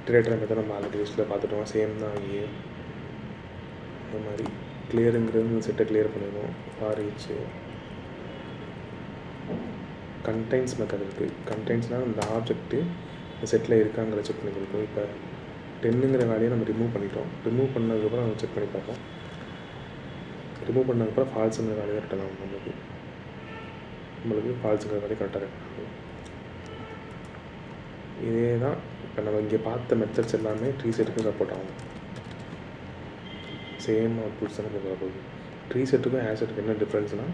இட்டரேட்டர் மெத்தட் நம்ம ஆல்ரெடி லிஸ்ட்டில் பார்த்துட்டோம். சேம் தான் இங்கேயும். அதே மாதிரி கிளியருங்கிறது செட்டை கிளியர் பண்ணிடுவோம். ஃபார் ஈச் கண்டெய்ன்ஸ் மெத்தட் இருக்குது. கண்டெய்ன்ஸ்னால் அந்த ஆப்ஜெக்ட்டு இந்த செட்டில் இருக்காங்கிற செக் பண்ணி கொடுக்கும். இப்போ 10ங்கிற வேலையை நம்ம ரிமூவ் பண்ணிட்டோம். ரிமூவ் பண்ணதுக்கப்புறம் நம்ம செக் பண்ணி பார்ப்போம். ரிமூவ் பண்ணதுக்கப்புறம் ஃபால்ஸுங்கிற வேலையை ரிட்டர்ன் ஆகும். நம்மளுக்கு ஃபால்ஸுங்கிற வேலையை கரெக்டாக ரிட்டர்ன் ஆகும். இதே தான் இப்போ நம்ம இங்கே பார்த்த மெத்தட்ஸ் எல்லாமே ட்ரீ செட்டுக்கும் சப்போர்ட் ஆகும். சேம் அவுட்புட்ஸ் தான் நமக்கு வரப்போகுது. ட்ரீ செட்டுக்கும் ஹேர் செட்டுக்கும் என்ன டிஃப்ரென்ஸ்னால்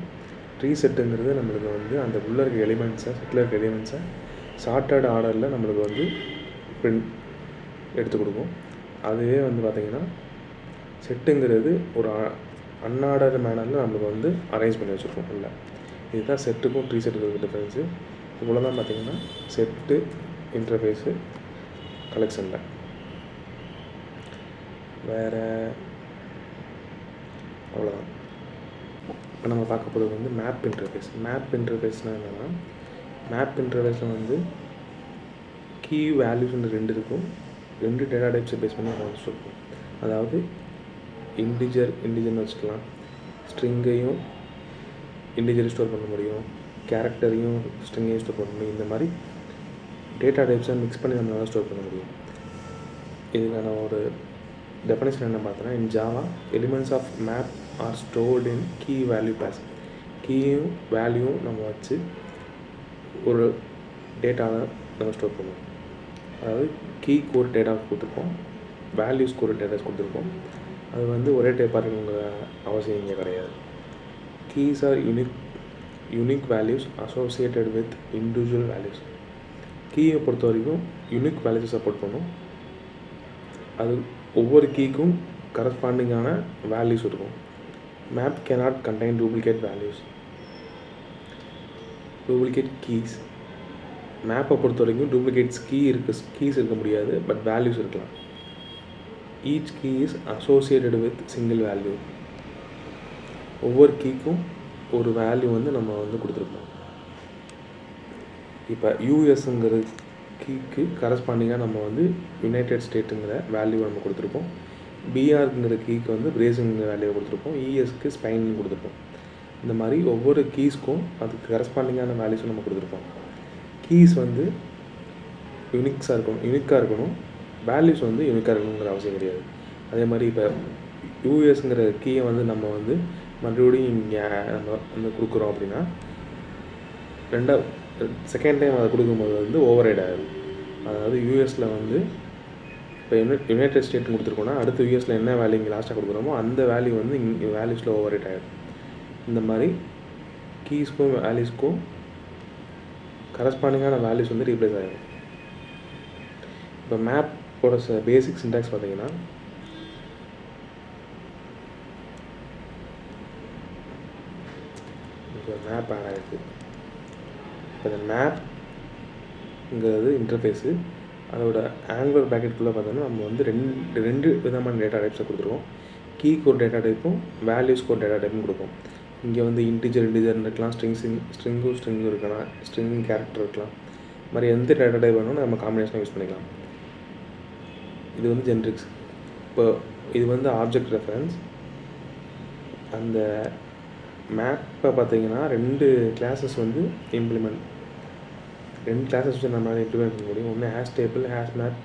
ட்ரீ செட்டுங்கிறது நம்மளுக்கு வந்து அந்த உள்ளே இருக்க எலிமெண்ட்ஸை செட்டில் இருக்க எலிமெண்ட்ஸை சார்ட்டட் ஆர்டரில் நம்மளுக்கு வந்து பிரிண்ட் எடுத்து கொடுக்கும். அதுவே வந்து பார்த்திங்கன்னா செட்டுங்கிறது ஒரு அன்ஆர்டர் மேனரில் நம்மளுக்கு வந்து அரேஞ்ச் பண்ணி வச்சுருக்கோம். இல்லை, இதுதான் செட்டுக்கும் ட்ரீ செட்டுக்கும் இருக்க டிஃப்ரென்ஸு. இவ்வளோ தான் பார்த்திங்கன்னா செட்டு இன்டர்ஃபேஸு கலெக்ஷனில். வேறு அவ்வளோதான். இப்போ நம்ம பார்க்க போகிறது வந்து மேப் இன்டர்ஃபேஸ். மேப் இன்டர்ஃபேஸ்னால் என்னென்னா, மேப் இன்டர்ஃபேஸில் வந்து கீ வேல்யூஸ்ன்னு 2 இருக்கும். 2 டேட்டா டைப்ஸை பேஸ் பண்ணி நம்ம வச்சுருக்கோம். அதாவது இன்டிஜர்னு வச்சுக்கலாம், ஸ்ட்ரிங்கையும் இன்டிஜர் ஸ்டோர் பண்ண முடியும், கேரக்டரையும் ஸ்ட்ரிங்கையும் ஸ்டோர் பண்ண முடியும். இந்த மாதிரி டேட்டா டைப்ஸை மிக்ஸ் பண்ணி நம்மளால் ஸ்டோர் பண்ண முடியும். இதுக்கான ஒரு டெஃபினேஷன் என்ன பார்த்தோன்னா, in Java elements of map are stored in key value pairs. கீயும் வேல்யூவும் நம்ம வச்சு ஒரு டேட்டாவை நம்ம ஸ்டோர் பண்ணுவோம். அதாவது கீக்கு ஒரு டேட்டா கொடுத்துருப்போம், வேல்யூஸ்க்கு ஒரு டேட்டாஸ் கொடுத்துருப்போம். அது வந்து ஒரே டைப்பாக இருக்குங்கிற அவசியம் இங்கே கிடையாது. Keys R unique values associated with individual values. கீயை பொறுத்த வரைக்கும் யூனிக் வேல்யூஸை சப்போர்ட் பண்ணும். அது ஒவ்வொரு கீக்கும் கரஸ்பாண்டிங்கான வேல்யூஸ் இருக்கும். Map cannot contain duplicate values, duplicate keys. மேப்பை பொறுத்த வரைக்கும் டூப்ளிகேட்ஸ் கீஸ் இருக்க முடியாது, பட் வேல்யூஸ் இருக்கலாம். Each key is associated with single value. ஒவ்வொரு கீக்கும் ஒரு வேல்யூ வந்து நம்ம வந்து கொடுத்துருப்போம். இப்போ யூஎஸ்ங்கிற கீக்கு கரஸ்பாண்டிங்காக நம்ம வந்து யுனைடெட் ஸ்டேட்டுங்கிற வேல்யூ நம்ம கொடுத்துருப்போம். பிஆர்ங்கிற கீக்கு வந்து பிரேசில்ங்கிற வேல்யூவை கொடுத்துருப்போம். இஎஸ்க்கு ஸ்பெயின் கொடுத்துருப்போம். இந்த மாதிரி ஒவ்வொரு கீஸ்க்கும் அதுக்கு கரஸ்பாண்டிங்கான வேல்யூஸும் நம்ம கொடுத்துருப்போம். கீஸ் வந்து யூனிக்காக இருக்கணும், வேல்யூஸ் வந்து யூனிக்காக இருக்கணுங்கிற அவசியம் கிடையாது. அதே மாதிரி இப்போ யூஎஸ்ங்கிற கீயை வந்து நம்ம வந்து மறுபடியும் இங்கே நம்ம வந்து கொடுக்குறோம் அப்படின்னா செகண்ட் டைம் அதை கொடுக்கும்போது வந்து ஓவர் ரைட் ஆகுது. அதாவது யூஎஸில் வந்து இப்போ யுனைடெட் ஸ்டேட் கொடுத்துருக்கோன்னா அடுத்து யூஎஸில் என்ன வேல்யூ இங்கே லாஸ்ட்டாக கொடுக்குறோமோ அந்த வேல்யூ வந்து இங்கே வேல்யூஸில் ஓவர் ரைட் ஆகிடும். இந்த மாதிரி கீஸ்க்கும் வேல்யூஸ்க்கும் கரஸ்பாண்டிங்கான வேல்யூஸ் வந்து ரீப்ளேஸ் ஆகிடும். இப்போ மேப்போட பேசிக் சின்டாக்ஸ் பார்த்தீங்கன்னா இப்போ மேப் ஆட் ஆகிருக்கு. இப்போ இந்த மேப்ங்கிறது இன்டர்ஃபேஸு, அதோட ஆங்குலர் ப்ராக்கெட்டுக்குள்ளே பார்த்தோன்னா நம்ம வந்து ரெண்டு விதமான டேட்டா டைப்ஸை கொடுத்துருவோம். கீக்கு ஒரு டேட்டா டைப்பும் வேல்யூஸ்க்கு ஒரு டேட்டா டைப்பும் கொடுப்போம். இங்கே வந்து இன்டிஜர் இருக்கலாம், ஸ்ட்ரிங்கும் இருக்கலாம், ஸ்ட்ரிங் கேரக்டர் இருக்கலாம். இது மாதிரி எந்த டேட்டா டைப் வேணும்னு நம்ம காம்பினேஷனாக யூஸ் பண்ணிக்கலாம். இது வந்து ஜென்ரிக்ஸ். இப்போ இது வந்து ஆப்ஜெக்ட் ரெஃபரன்ஸ். அந்த மேப்பை பார்த்தீங்கன்னா 2 கிளாஸஸ் வந்து ரெண்டு கிளாஸஸ் வச்சு நம்மளால் இம்ப்ளிமெண்ட் பண்ண முடியும். ஒன்று ஹேஷ் டேபிள், ஹேஷ் மேப்,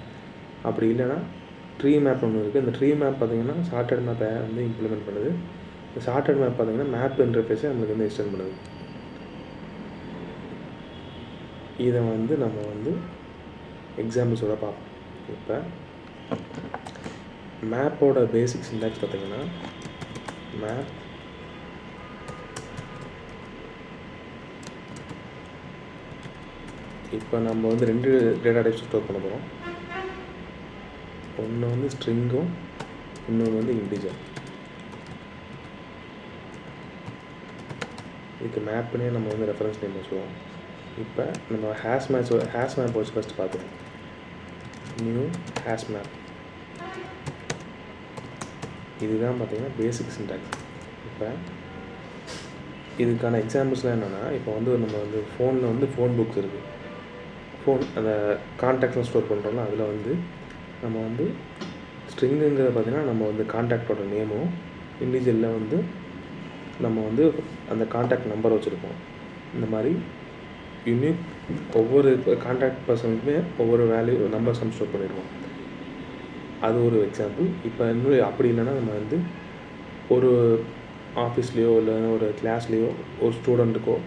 அப்படி இல்லைன்னா ட்ரீ மேப் ஒன்று இருக்குது. இந்த ட்ரீ மேப் பார்த்தீங்கன்னா சார்ட்டட் மேப்பை வந்து இம்ப்ளிமெண்ட் பண்ணுது. இந்த சார்ட்டட் மேப் பார்த்தீங்கன்னா மேப் இன்டர்ஃபேஸை நம்மளுக்கு வந்து எக்ஸ்டெண்ட் பண்ணுது. இதை வந்து நம்ம வந்து எக்ஸாம்பிள்ஸோட பார்ப்போம். இப்போ மேப்போட பேசிக் சின்டாக்ஸ் பார்த்தீங்கன்னா மேப் இப்போ நம்ம வந்து 2 டேட்டா டைப்ஸ் ஸ்டோர் பண்ண போகிறோம். ஒன்று வந்து ஸ்ட்ரிங்கும், இன்னொன்று வந்து இன்டிஜர். இதுக்கு மேப்னே நம்ம வந்து ரெஃபரன்ஸ் நேம் வச்சுருவோம். இப்போ நம்ம ஹேஷ் மேப் வச்சு ஃபஸ்ட்டு பார்த்துக்கோம். நியூ ஹேஷ் மேப், இதுதான் பார்த்தீங்கன்னா பேசிக் சின்டாக்ஸ். இப்போ இதுக்கான எக்ஸாம்பிள்ஸ்லாம் என்னென்னா, இப்போ வந்து நம்ம வந்து ஃபோனில் வந்து ஃபோன் புக்ஸ் இருக்குது. அந்த கான்டாக்ட்லாம் ஸ்டோர் பண்ணுறோம்னா அதில் வந்து நம்ம வந்து ஸ்ட்ரிங்குங்கிறத பார்த்திங்கன்னா நம்ம வந்து கான்டாக்டோட நேமும், இண்டிஜுவலில் வந்து நம்ம வந்து அந்த கான்டாக்ட் நம்பர் வச்சுருப்போம். இந்த மாதிரி யூனிக் ஒவ்வொரு கான்டாக்ட் பர்சனுக்குமே ஒவ்வொரு வேல்யூ நம்பர்ஸ் நம்ம ஸ்டோர் பண்ணிடுவோம். அது ஒரு எக்ஸாம்பிள். இப்போ இன்னும் அப்படி இல்லைன்னா நம்ம வந்து ஒரு ஆஃபீஸ்லேயோ இல்லை ஒரு கிளாஸ்லேயோ ஒரு ஸ்டூடெண்ட்டுக்கோ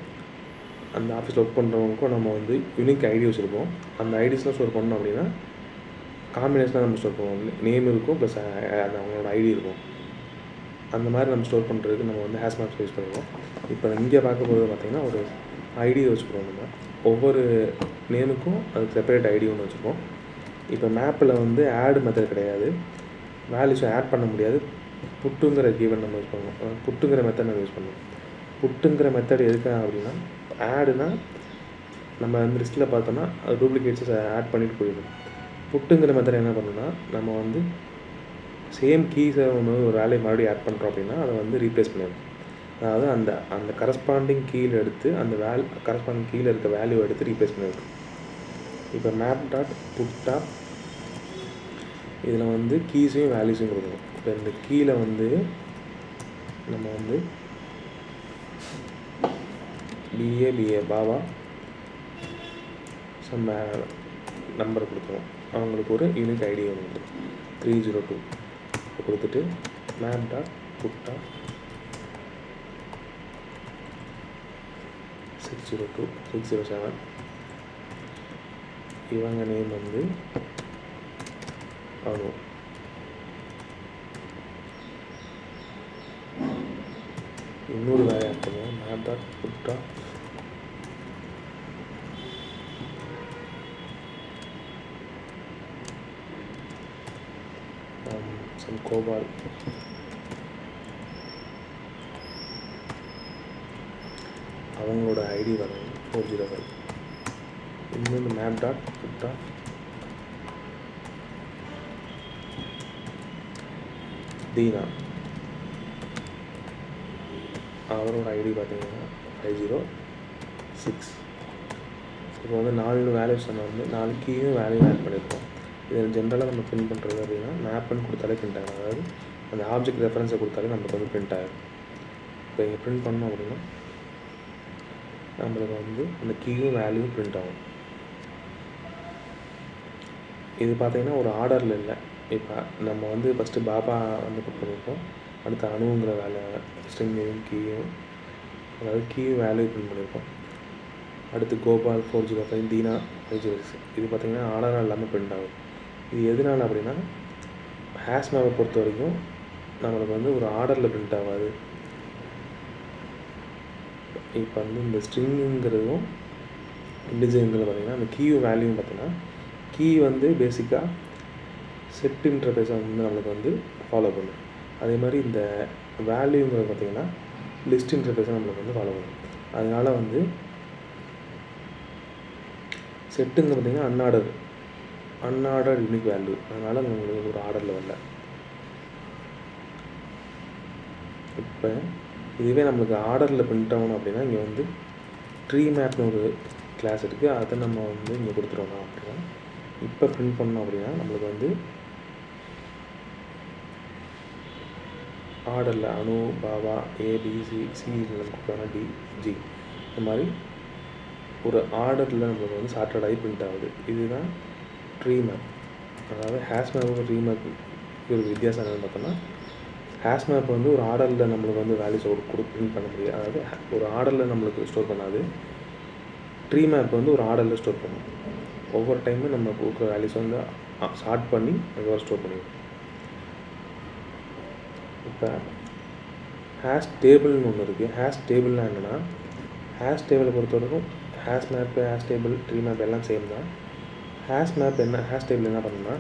அந்த ஆஃபீஸில் ஒர்க் பண்ணுறவங்களுக்கும் நம்ம வந்து யூனிக் ஐடி வச்சுருப்போம். அந்த ஐடிஸ்லாம் ஸ்டோர் பண்ணோம் அப்படின்னா காம்பினேஷனாக நம்ம ஸ்டோர் பண்ணுவோம். நேம் இருக்கும் ப்ளஸ் அவங்களோட ஐடி இருக்கும். அந்த மாதிரி நம்ம ஸ்டோர் பண்ணுறதுக்கு நம்ம வந்து ஹேஷ் மேப்ஸ் யூஸ் பண்ணுவோம். இப்போ இங்கே பார்க்கும்போது பார்த்திங்கன்னா ஒரு ஐடி வச்சுக்கிறோம். நம்ம ஒவ்வொரு நேமுக்கும் அதுக்கு செப்பரேட் ஐடி ஒன்று வச்சுருப்போம். இப்போ மேப்பில் வந்து ஆட் மெத்தட் கிடையாது, வேல்யூஸை ஆட் பண்ண முடியாது. புட்டுங்கிற கீவன் நம்ம யூஸ் பண்ணுவோம். புட்டுங்கிற மெத்தட் நம்ம யூஸ் பண்ணுவோம். புட்டுங்கிற மெத்தட் எதுக்காக அப்படின்னா, ஆடுனா நம்ம வந்து லிஸ்ட்டில் பார்த்தோன்னா அது டூப்ளிகேட்ஸை ஆட் பண்ணிட்டு போயிடும். புட்டுங்கிற மெத்தட் என்ன பண்ணணும்னா, நம்ம வந்து சேம் கீஸை ஒன்று ஒரு வேலையை மறுபடியும் ஆட் பண்ணுறோம் அப்படின்னா அதை வந்து ரீப்ளேஸ் பண்ணிடணும். அதாவது அந்த கரஸ்பாண்டிங் கீழே எடுத்து அந்த கரஸ்பாண்டிங் கீழே இருக்க வேல்யூ எடுத்து ரீப்ளேஸ் பண்ணிடணும். இப்போ மேப் டாட் புட்டா இதில் வந்து கீஸையும் வேல்யூஸையும் கொடுக்கணும். இப்போ இந்த கீழே வந்து நம்ம வந்து பிஏ பாவா சம் நம்பர் கொடுக்குறோம். அவங்களுக்கு ஒரு யூனிக் ஐடி வந்து 302 கொடுத்துட்டு மேப் டாட் புட்டா 602 607 இவங்க நேம் வந்து அனு. இன்னொரு வேலை ஆட் பண்ணுவோம். மேப் டாட் புட்டா சம் கோபால். அவங்களோட ஐடி வரும் 405. இன்னொன்று மேப் டாட் புட்டா தீனா. அவரோட ஐடி பார்த்தீங்கன்னா 506. இப்போ வந்து 4 வேல்யூஸ் நம்ம வந்து 4 கீயும் வேல்யூ ஆட் பண்ணியிருக்கோம். இதில் ஜென்ரலாக நம்ம பிரிண்ட் பண்ணுறது அப்படின்னா மேப்னு கொடுத்தாலே பிரிண்ட் ஆகும். அதாவது அந்த ஆப்ஜெக்ட் ரெஃபரன்ஸை கொடுத்தாலே நமக்கு வந்து பிரிண்ட் ஆகும். இப்போ இங்கே ப்ரிண்ட் பண்ணோம் அப்படின்னா நம்மளுக்கு வந்து அந்த கீயும் வேல்யூவும் ப்ரிண்ட் ஆகும். இது பார்த்திங்கன்னா ஒரு ஆர்டரில் இல்லை. இப்போ நம்ம வந்து ஃபஸ்ட்டு பாபா வந்து புக் பண்ணியிருக்கோம், அடுத்து அணுங்கிற வேலை ஸ்ட்ரிங்கையும் கீயும், அதாவது கீயும் வேல்யூ ப்ரிண்ட் பண்ணியிருக்கோம். அடுத்து கோபால் 405, தீனா 506. இது பார்த்திங்கன்னா ஆர்டராக எல்லாமே ப்ரிண்ட் ஆகும். இது எதனால் அப்படின்னா ஹேஷ் மேப்பை பொறுத்த வரைக்கும் நம்மளுக்கு வந்து ஒரு ஆர்டரில் ப்ரிண்ட் ஆகாது. இப்போ வந்து இந்த ஸ்ட்ரிங்குங்கிறதும் இன்டிஜருங்கிறது பார்த்திங்கன்னா அந்த கீயும் வேல்யூவும் பார்த்திங்கன்னா கீ வந்து பேசிக்காக செட் இன்டர்ஃபேஸை வந்து நம்மளுக்கு வந்து ஃபாலோ பண்ணும். அதே மாதிரி இந்த வேல்யூங்கிறது பார்த்திங்கன்னா லிஸ்ட் இன்டர்ஃபேஸை நம்மளுக்கு வந்து ஃபாலோ பண்ணும். அதனால் வந்து செட்டுங்க பார்த்திங்கன்னா அன்ஆர்டர் யூனிக் வேல்யூ, அதனால் நம்மளுக்கு ஒரு ஆர்டரில் வரல. இப்போ இதுவே நம்மளுக்கு ஆர்டரில் பிரிண்ட் ஆகணும் அப்படின்னா இங்கே வந்து ட்ரீ மேப்னு ஒரு கிளாஸ் இருக்குது, அதை நம்ம வந்து இங்கே கொடுத்துருவோம். அப்படின்னா இப்போ பிரிண்ட் பண்ணோம் அப்படின்னா நம்மளுக்கு வந்து ஆர்டரில் அணு, பாபா, ஏபிசி, சி கொடுத்தோம்னா டி, ஜி, இந்த மாதிரி ஒரு ஆர்டரில் நம்மளுக்கு வந்து சார்ட்டட் ஆகி பிரிண்ட் ஆகுது. இதுதான் ட்ரீ மேப். அதாவது ஹேஷ் மேப்பும் ட்ரீ மேப்பு ஒரு வித்தியாசம் என்னென்னு பார்த்தோம்னா ஹேஷ் மேப் வந்து ஒரு ஆர்டரில் நம்மளுக்கு வந்து வேல்யூஸ் பிரிண்ட் பண்ண முடியாது, அதாவது ஒரு ஆர்டரில் நம்மளுக்கு ஸ்டோர் பண்ணாது. ட்ரீ மேப் வந்து ஒரு ஆர்டரில் ஸ்டோர் பண்ணும். ஒவ்வொரு டைமும் நம்ம கொடுக்குற வேல்யூஸ் வந்து ஷார்ட் பண்ணி அதுவரை ஸ்டோர் பண்ணிடும். இப்போ ஹேஷ் டேபிள்னு ஒன்று இருக்குது. ஹேஷ் டேபிள்னால் என்னென்னா ஹேஷ் டேபிளை பொறுத்தவரைக்கும் hash map, hash table, tree map எல்லாம் சேம் தான். ஹேஷ் மேப் என்ன, ஹேஷ் டேபிள் என்ன பண்ணணும்னா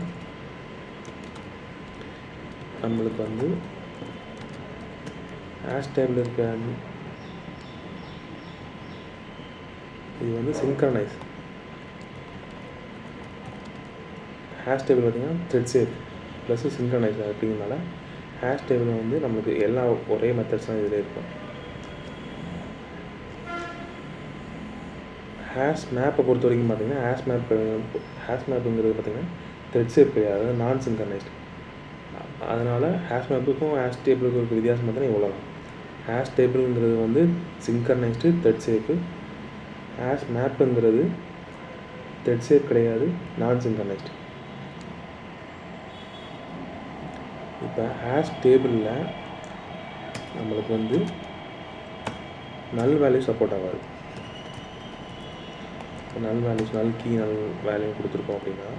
நம்மளுக்கு வந்து ஹேஷ் டேபிள் இருக்க இது வந்து சிங்க்ரனைஸ். ஹேஷ் டேபிள் பார்த்திங்கன்னா த்ரெட் சேவ் ப்ளஸ் சிங்க்ரனைஸ் அப்படிங்கிறனால ஹேஷ் டேபிள் வந்து நம்மளுக்கு எல்லா ஒரே மெத்தட்ஸ் தான் இதில் இருக்கும். ஹேஷ் மேப்பை பொறுத்த வரைக்கும் பார்த்திங்கன்னா ஹேஷ் மேப்புங்கிறது பார்த்திங்கன்னா த்ரெட் சேவ் கிடையாது, நான் சிங்க்ரனைஸ்டு. அதனால் ஹேஷ் மேப்புக்கும் ஹேஷ் டேபிளுக்கும் இருக்க வித்தியாசம் பார்த்தீங்கன்னா இவ்வளோ தான். ஹேஷ் டேபிளுங்கிறது வந்து சிங்க்ரனைஸ்டு த்ரெட் சேஃபு, ஹேஷ் மேப்புங்கிறது த்ரெட் சேஃப் கிடையாது, நான் சிங்க்ரனைஸ்டு. இப்போ ஹேஷ் டேபிளில் நம்மளுக்கு வந்து நல் வேல்யூ சப்போர்ட் ஆகாது. நல் வேல்யூஸ், நல் கீ, நல் வேல்யூ கொடுத்துருக்கோம் அப்படின்னா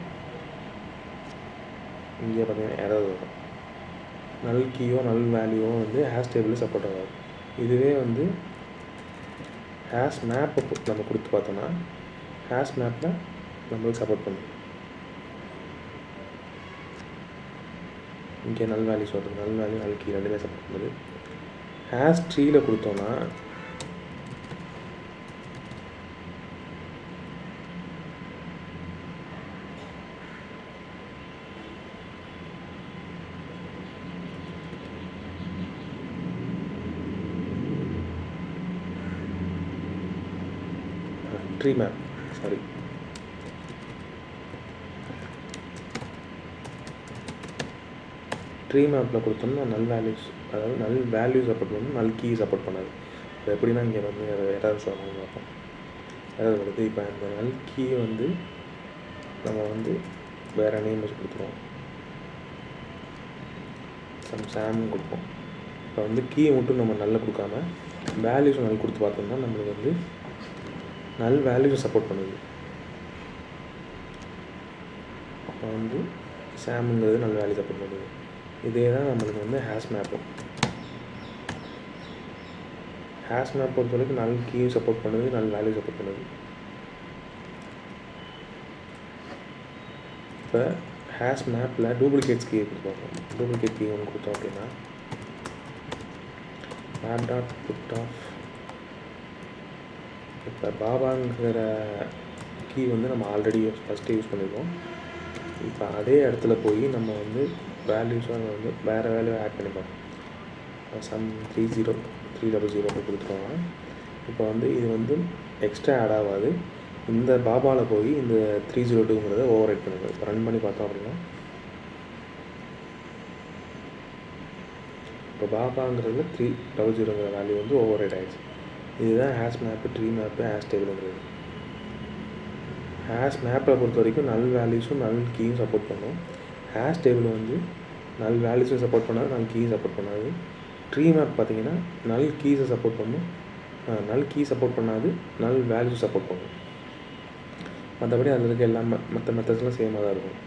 இங்கே பார்த்தீங்கன்னா எரர் வரும். நல் கீயோ நல் வேல்யூவோ வந்து ஹேஷ் டேபிளில் சப்போர்ட் ஆகாது. இதுவே வந்து ஹேஷ் மேப்பை நம்ம கொடுத்து பார்த்தோன்னா ஹேஷ் மேப்பில் நம்மளுக்கு சப்போர்ட் பண்ணும். இங்கே நல் வேல்யூஸ் வருது, நல் வேல்யூ நல் கீ ரெண்டுமே சப்போர்ட் பண்ணுது. ஹேஷ் ட்ரீயில் கொடுத்தோன்னா ட்ரீ மேப் ட்ரீ மேப்பில் கொடுத்தோம்னா நல் வேல்யூஸ், அதாவது நல் வேல்யூ சப்போர்ட் பண்ணணும், நல் கீ சப்போர்ட் பண்ணாது. இப்போ எப்படின்னா இங்கே வந்து எரர் சொல்லணும் பார்ப்போம். எரர் வருது. இப்போ இந்த நல் கீ வந்து நம்ம வந்து வேறு நேம் வச்சு கொடுத்துருவோம், சாம்னு கொடுப்போம். இப்போ வந்து கீயை மட்டும் நம்ம நல்ல கொடுக்காம வேல்யூஸ் நல் கொடுத்து பார்த்தோம்னா நம்மளுக்கு வந்து நல் வேல்யூஸை சப்போர்ட் பண்ணுது. அப்போ வந்து சாம்ங்கிறது நல் வேல்யூ சப்போர்ட் பண்ணுது. இதே தான் நம்மளுக்கு வந்து ஹேஷ் மேப்பும். ஹேஷ் மேப் பொறுத்த வரைக்கும் நல் கீ சப்போர்ட் பண்ணுது, நல் வேல்யூ சப்போர்ட் பண்ணுது. இப்போ ஹேஷ் மேப்பில் டூப்ளிகேட்ஸ் கீ கொடுப்போம். டூப்ளிகேட் கீ ஒன்று கொடுத்தோம் அப்படின்னா மேப் டாட் புட் ஆஃப், இப்போ பாபாங்கிற கீ வந்து நம்ம ஆல்ரெடி ஃபஸ்ட்டு யூஸ் பண்ணியிருக்கோம். இப்போ அதே இடத்துல போய் நம்ம வந்து வேல்யூஸாக வந்து வேறு வேல்யூ ஆட் பண்ணிப்போம். சம் 300 கொடுத்துருவாங்க. இப்போ வந்து இது வந்து எக்ஸ்ட்ரா ஆட் ஆகாது. இந்த பாபாவில் போய் இந்த 302ங்கிறத ஓவர் ரைட் பண்ணுங்க. இப்போ ரன் பண்ணி பார்த்தோம் அப்படின்னா இப்போ பாபாங்கிறதுல 300ங்கிற வேல்யூ வந்து ஓவர் ரைட் ஆகிடுச்சு. இதுதான் hash map, tree map, hash டேபிளுங்கிறது. ஹேஷ் மேப்பை பொறுத்த வரைக்கும் நல் வேல்யூஸும் நல் கீயும் சப்போர்ட் பண்ணும். ஹேஷ் டேபிள் வந்து நல் வேல்யூஸும் சப்போர்ட் பண்ணாது, நல் கீயும் சப்போர்ட் பண்ணாது. ட்ரீ மேப் பார்த்தீங்கன்னா நல் கீஸை சப்போர்ட் பண்ணும், நல் கீ சப்போர்ட் பண்ணாது, நல் வேல்யூ சப்போர்ட் பண்ணும். மற்றபடி அதில் இருக்க எல்லா மற்ற மெத்தட்ஸ்லாம் சேமாக தான் இருக்கும்.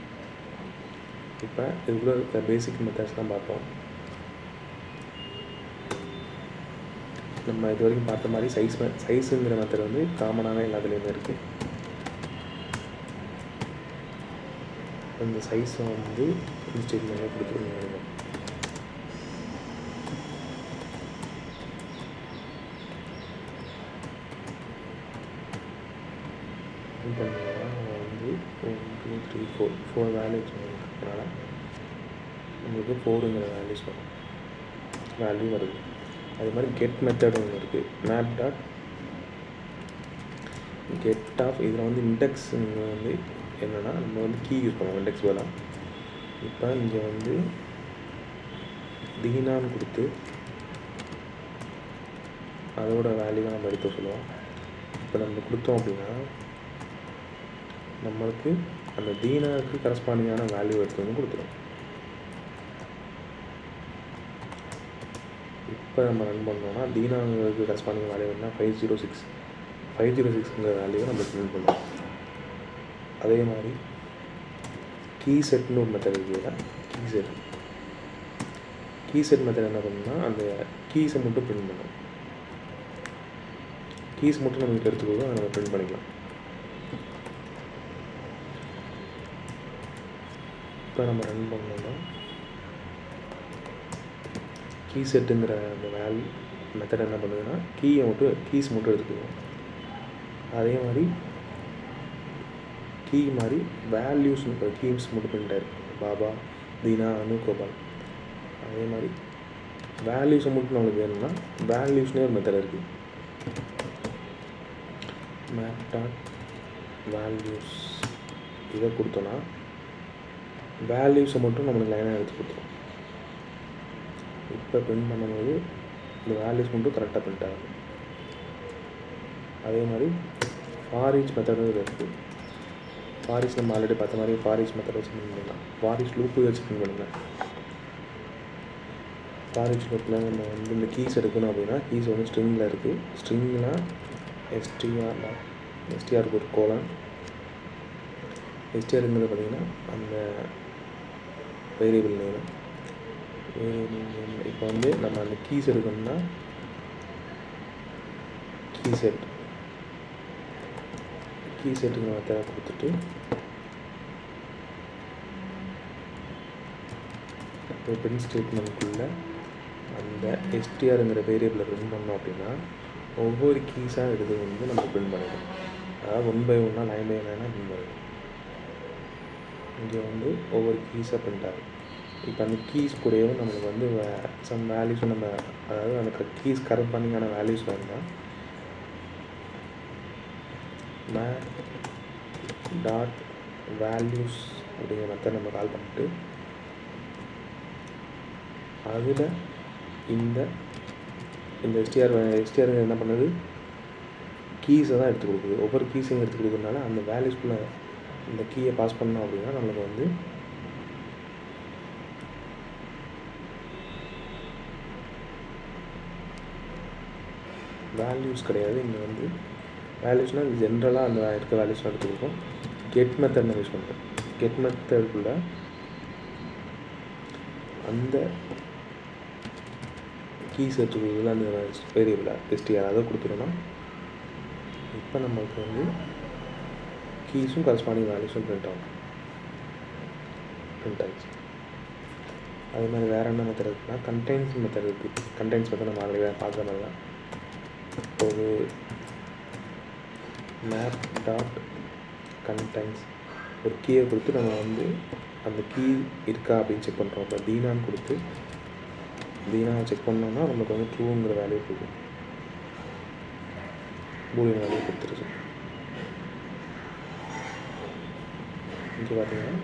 இப்போ இதுக்குள்ள இருக்க பேசிக் மெத்தட்ஸ் தான் பார்த்தோம். நம்ம இது வரைக்கும் பார்த்த மாதிரி சைஸுங்கிற மெத்தட் வந்து காமனான எல்லாத்துலேயுமே இருக்குது. அந்த சைஸை வந்து இன்ஸ்டேட்மெண்ட்டாக கொடுத்துருங்க. பண்ணிங்கன்னா வந்து 1 2 3 4 வேல்யூஸ் இருக்கிறதுனால உங்களுக்கு 4ங்கிற வேல்யூஸ் வரும், வேல்யூ வருது. அது மாதிரி கெட் மெத்தட் ஒன்று இருக்குது, மேப் டாட் கெட் ஆஃப். இதில் வந்து இண்டெக்ஸ் வந்து என்னென்னா நம்ம வந்து கீ யூஸ் பண்ணுவோம் இண்டெக்ஸ் பதிலாக. இப்போ இங்கே வந்து தீனான்னு கொடுத்து அதோட வேல்யூவை நம்ம எடுத்து சொல்லுவோம். இப்போ நம்ம கொடுத்தோம் அப்படின்னா நம்மளுக்கு அந்த தீனாவுக்கு கரஸ்பாண்டிங்கான வேல்யூ எடுத்து வந்து கொடுத்துரும். இப்போ நம்ம ரன் பண்ணோம்னா தீனாவுக்கு கரஸ்பாண்டிங் வேல்யூ என்ன 506ங்கிற வேல்யூவை நம்ம பிரிண்ட் பண்ணுவோம். அதே மாதிரி கீ செட்னு ஒரு மெத்தட் இருக்குது. கீ செட் மெத்தட் என்ன பண்ணுன்னா அந்த கீஸை மட்டும் பிரிண்ட் பண்ணும். கீஸ் மட்டும் நமக்கு எடுத்துக்கோங்க, அதை நம்ம பிரிண்ட் பண்ணிக்கலாம். இப்போ நம்ம ரன் பண்ணோம்னா கீ செட்டுங்கிற அந்த மெத்தட் என்ன பண்ணுதுன்னா கீஸ் மட்டும் எடுத்துக்குவோம். அதே மாதிரி கீ மாதிரி வேல்யூஸ் கீஸ் மட்டும் பிரிண்ட் ஆகிருக்கு, பாபா, தீனா, அனு, கோபால். அதே மாதிரி வேல்யூஸை மட்டும் நம்மளுக்கு வேணும்னா வேல்யூஸ்னே ஒரு மெத்தட் இருக்குது, மேப் டாட் வேல்யூஸ். இதை கொடுத்தோன்னா வேல்யூஸை மட்டும் நம்மளுக்கு லைனாக எடுத்து கொடுத்துரும். இப்போ பிரிண்ட் பண்ணும்போது இந்த வேல்யூஸ் மட்டும் கரெக்டாக பிரிண்ட் ஆகும். அதே மாதிரி ஃபாரிச் மெத்தடும் இது இருக்குது. ஃபாரிச் நம்ம ஆல்ரெடி பார்த்த மாதிரி ஃபாரிச் மெத்தட் வச்சு பிரிண்ட் பண்ணலாம். ஃபாரிச் லூப்பு வச்சு பிரிண்ட் பண்ணிக்கலாம். ஃபாரிச் லூப்பில் நம்ம வந்து இந்த கீஸ் எடுக்கணும் அப்படின்னா கீஸ் வந்து ஸ்ட்ரிங்கில் இருக்குது. ஸ்ட்ரிங்னா எஸ்டிஆருக்கு ஒரு கோலன். எஸ்டிஆருங்கிறது பார்த்திங்கன்னா அந்த வேரியபிள் நேம். இப்போ வந்து நம்ம அந்த கீஸ் எடுக்கணும்னா கீ செட்டுக்கு நம்ம தேவை கொடுத்துட்டு இப்போ பிரிண்ட் ஸ்டேட்மெண்ட்டுக்குள்ளே அந்த எஸ்டிஆருங்கிற வேரியபிளை பிரிண்ட் பண்ணோம் அப்படின்னா ஒவ்வொரு கீஸாக எடுத்து வந்து நம்ம பிரிண்ட் பண்ணிடணும். அதாவது 1 by 1 9 by 9 பிரிண்ட் பண்ணிடணும். இங்கே வந்து ஒவ்வொரு கீஸாக பிரிண்ட் ஆகும். இப்போ அந்த கீஸ் கூடயும் நம்மளுக்கு வந்து சம் வேல்யூஸ் நம்ம அதாவது அந்த கீஸ் கரஸ்பாண்டிங்கான வேல்யூஸ் வேணும்னா மேப் டாட் வேல்யூஸ் அப்படிங்கிற மெத்தட் நம்ம கால் பண்ணிட்டு அதில் இந்த எஸ்டிஆர் என்ன பண்ணுது, கீஸை தான் எடுத்து கொடுக்குது. ஒவ்வொரு கீஸையும் எடுத்து கொடுக்குறதுனால அந்த வேல்யூஸ்குள்ளே இந்த கீயை பாஸ் பண்ணோம் அப்படின்னா நம்மளுக்கு வந்து வேல்யூஸ் கிடையாது. இங்கே வந்து வேல்யூஸ்னால் இது ஜென்ரலாக அந்த இருக்க வேல்யூஸ்லாம் எடுத்து கொடுக்கும். கெட் மெத்தட் நான் யூஸ் பண்ணுறேன். கெட் மெத்தடுக்குள்ளே அந்த கீஸ் எடுத்து கொடுக்குறதுல அந்த வேரியபிளாக எஸ்டிஆர் அதை கொடுத்துட்டோம்னா இப்போ நம்மளுக்கு வந்து கீஸும் கரஸ்பாண்டிங் வேல்யூஸும் பிரிண்ட் ஆகிடுச்சு. அதே மாதிரி வேறு என்ன மெத்தட் இருக்குன்னா கண்டெய்ன்ஸ் மெத்தட் இருக்குது. கண்டெய்ன்ஸ் மெத்தட் நம்ம ஆல்ரெடி பார்க்குற மாதிரி தான். ஒரு மேப் டாட் கண்டெய்ன்ஸ் ஒரு கீயை கொடுத்து நம்ம வந்து அந்த கீ இருக்கா அப்படின்னு செக் பண்ணுறோம். இப்போ தீனான்னு கொடுத்து தீனா செக் பண்ணோம்னா நமக்கு வந்து ட்ரூங்கிற வேல்யூ கொடுக்கும், பூலியன் வேல்யூ கொடுத்துருச்சு. இங்கே பார்த்தீங்கன்னா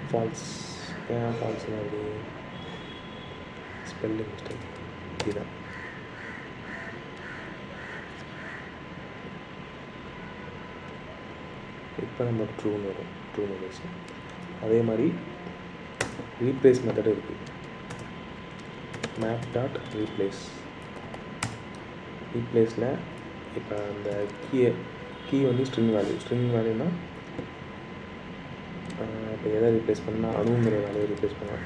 ஃபால்ஸ். ஏன் ஃபால்ஸ்னால் அப்படி ஸ்பெல்லிங் மிஸ்டேக். இதுதான் இப்போ நம்ம ட்ரூன்னு வரும், ட்ரூன்னு வந்துச்சு. அதே மாதிரி ரீப்ளேஸ் மெத்தட் இருக்குது. மேப் டாட் ரீப்ளேஸில் இப்போ அந்த கீ வந்து ஸ்ட்ரிங் வேல்யூனா இப்போ எதை ரீப்ளேஸ் பண்ணால் அணுங்கிற வேலையை ரீப்ளேஸ் பண்ணலாம்.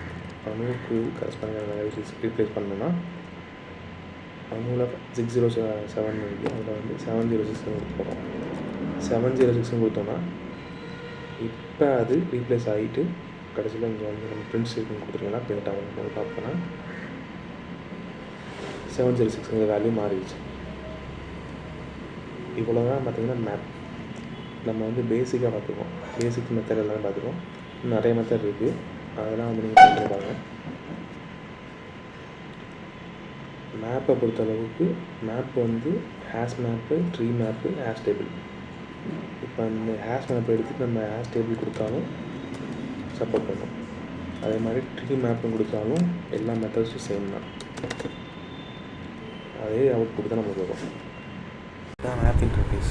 அணுவுக்கு கரஸ்பாண்டிங் வேலையை ரீப்ளேஸ் பண்ணணும்னா அணுவில் 607 இருக்குது, அதில் வந்து 706 கொடுத்துருக்கோம். 706 கொடுத்தோன்னா இப்போ அது ரீப்ளேஸ் ஆகிட்டு கடைசியில் இங்கே வந்து நம்ம பிரிண்ட் ஸ்டேட்மெண்ட் கொடுத்துருக்கோம்னா பிரிண்ட் ஆகும் போது பார்த்தோன்னா 706 வேல்யூ மாறிடுச்சு. இவ்வளோ தான் பார்த்திங்கன்னா மேப். நம்ம வந்து பேசிக்காக பார்த்துருக்கோம், பேசிக் மெத்தட் எல்லாம் பார்த்துருக்கோம். நிறைய மெத்தட் இருக்குது, அதெல்லாம் வந்து நீங்கள் பண்ணிருப்பாங்க. மேப்பை பொறுத்தளவுக்கு மேப் வந்து hash map, tree map, hash table. இப்போ அந்த ஹேஷ் மேப்பை எடுத்துகிட்டு நம்ம ஹேஷ் டேபிள் கொடுத்தாலும் சப்போர்ட் பண்ணும். அதே மாதிரி ட்ரீ மேப்பும் கொடுத்தாலும் எல்லா மெத்தட்ஸும் சேம் தான். அதே அவுட்புட் தான் நமக்கு வரும். இதுதான் மேப் இன்டர்ஃபேஸ்.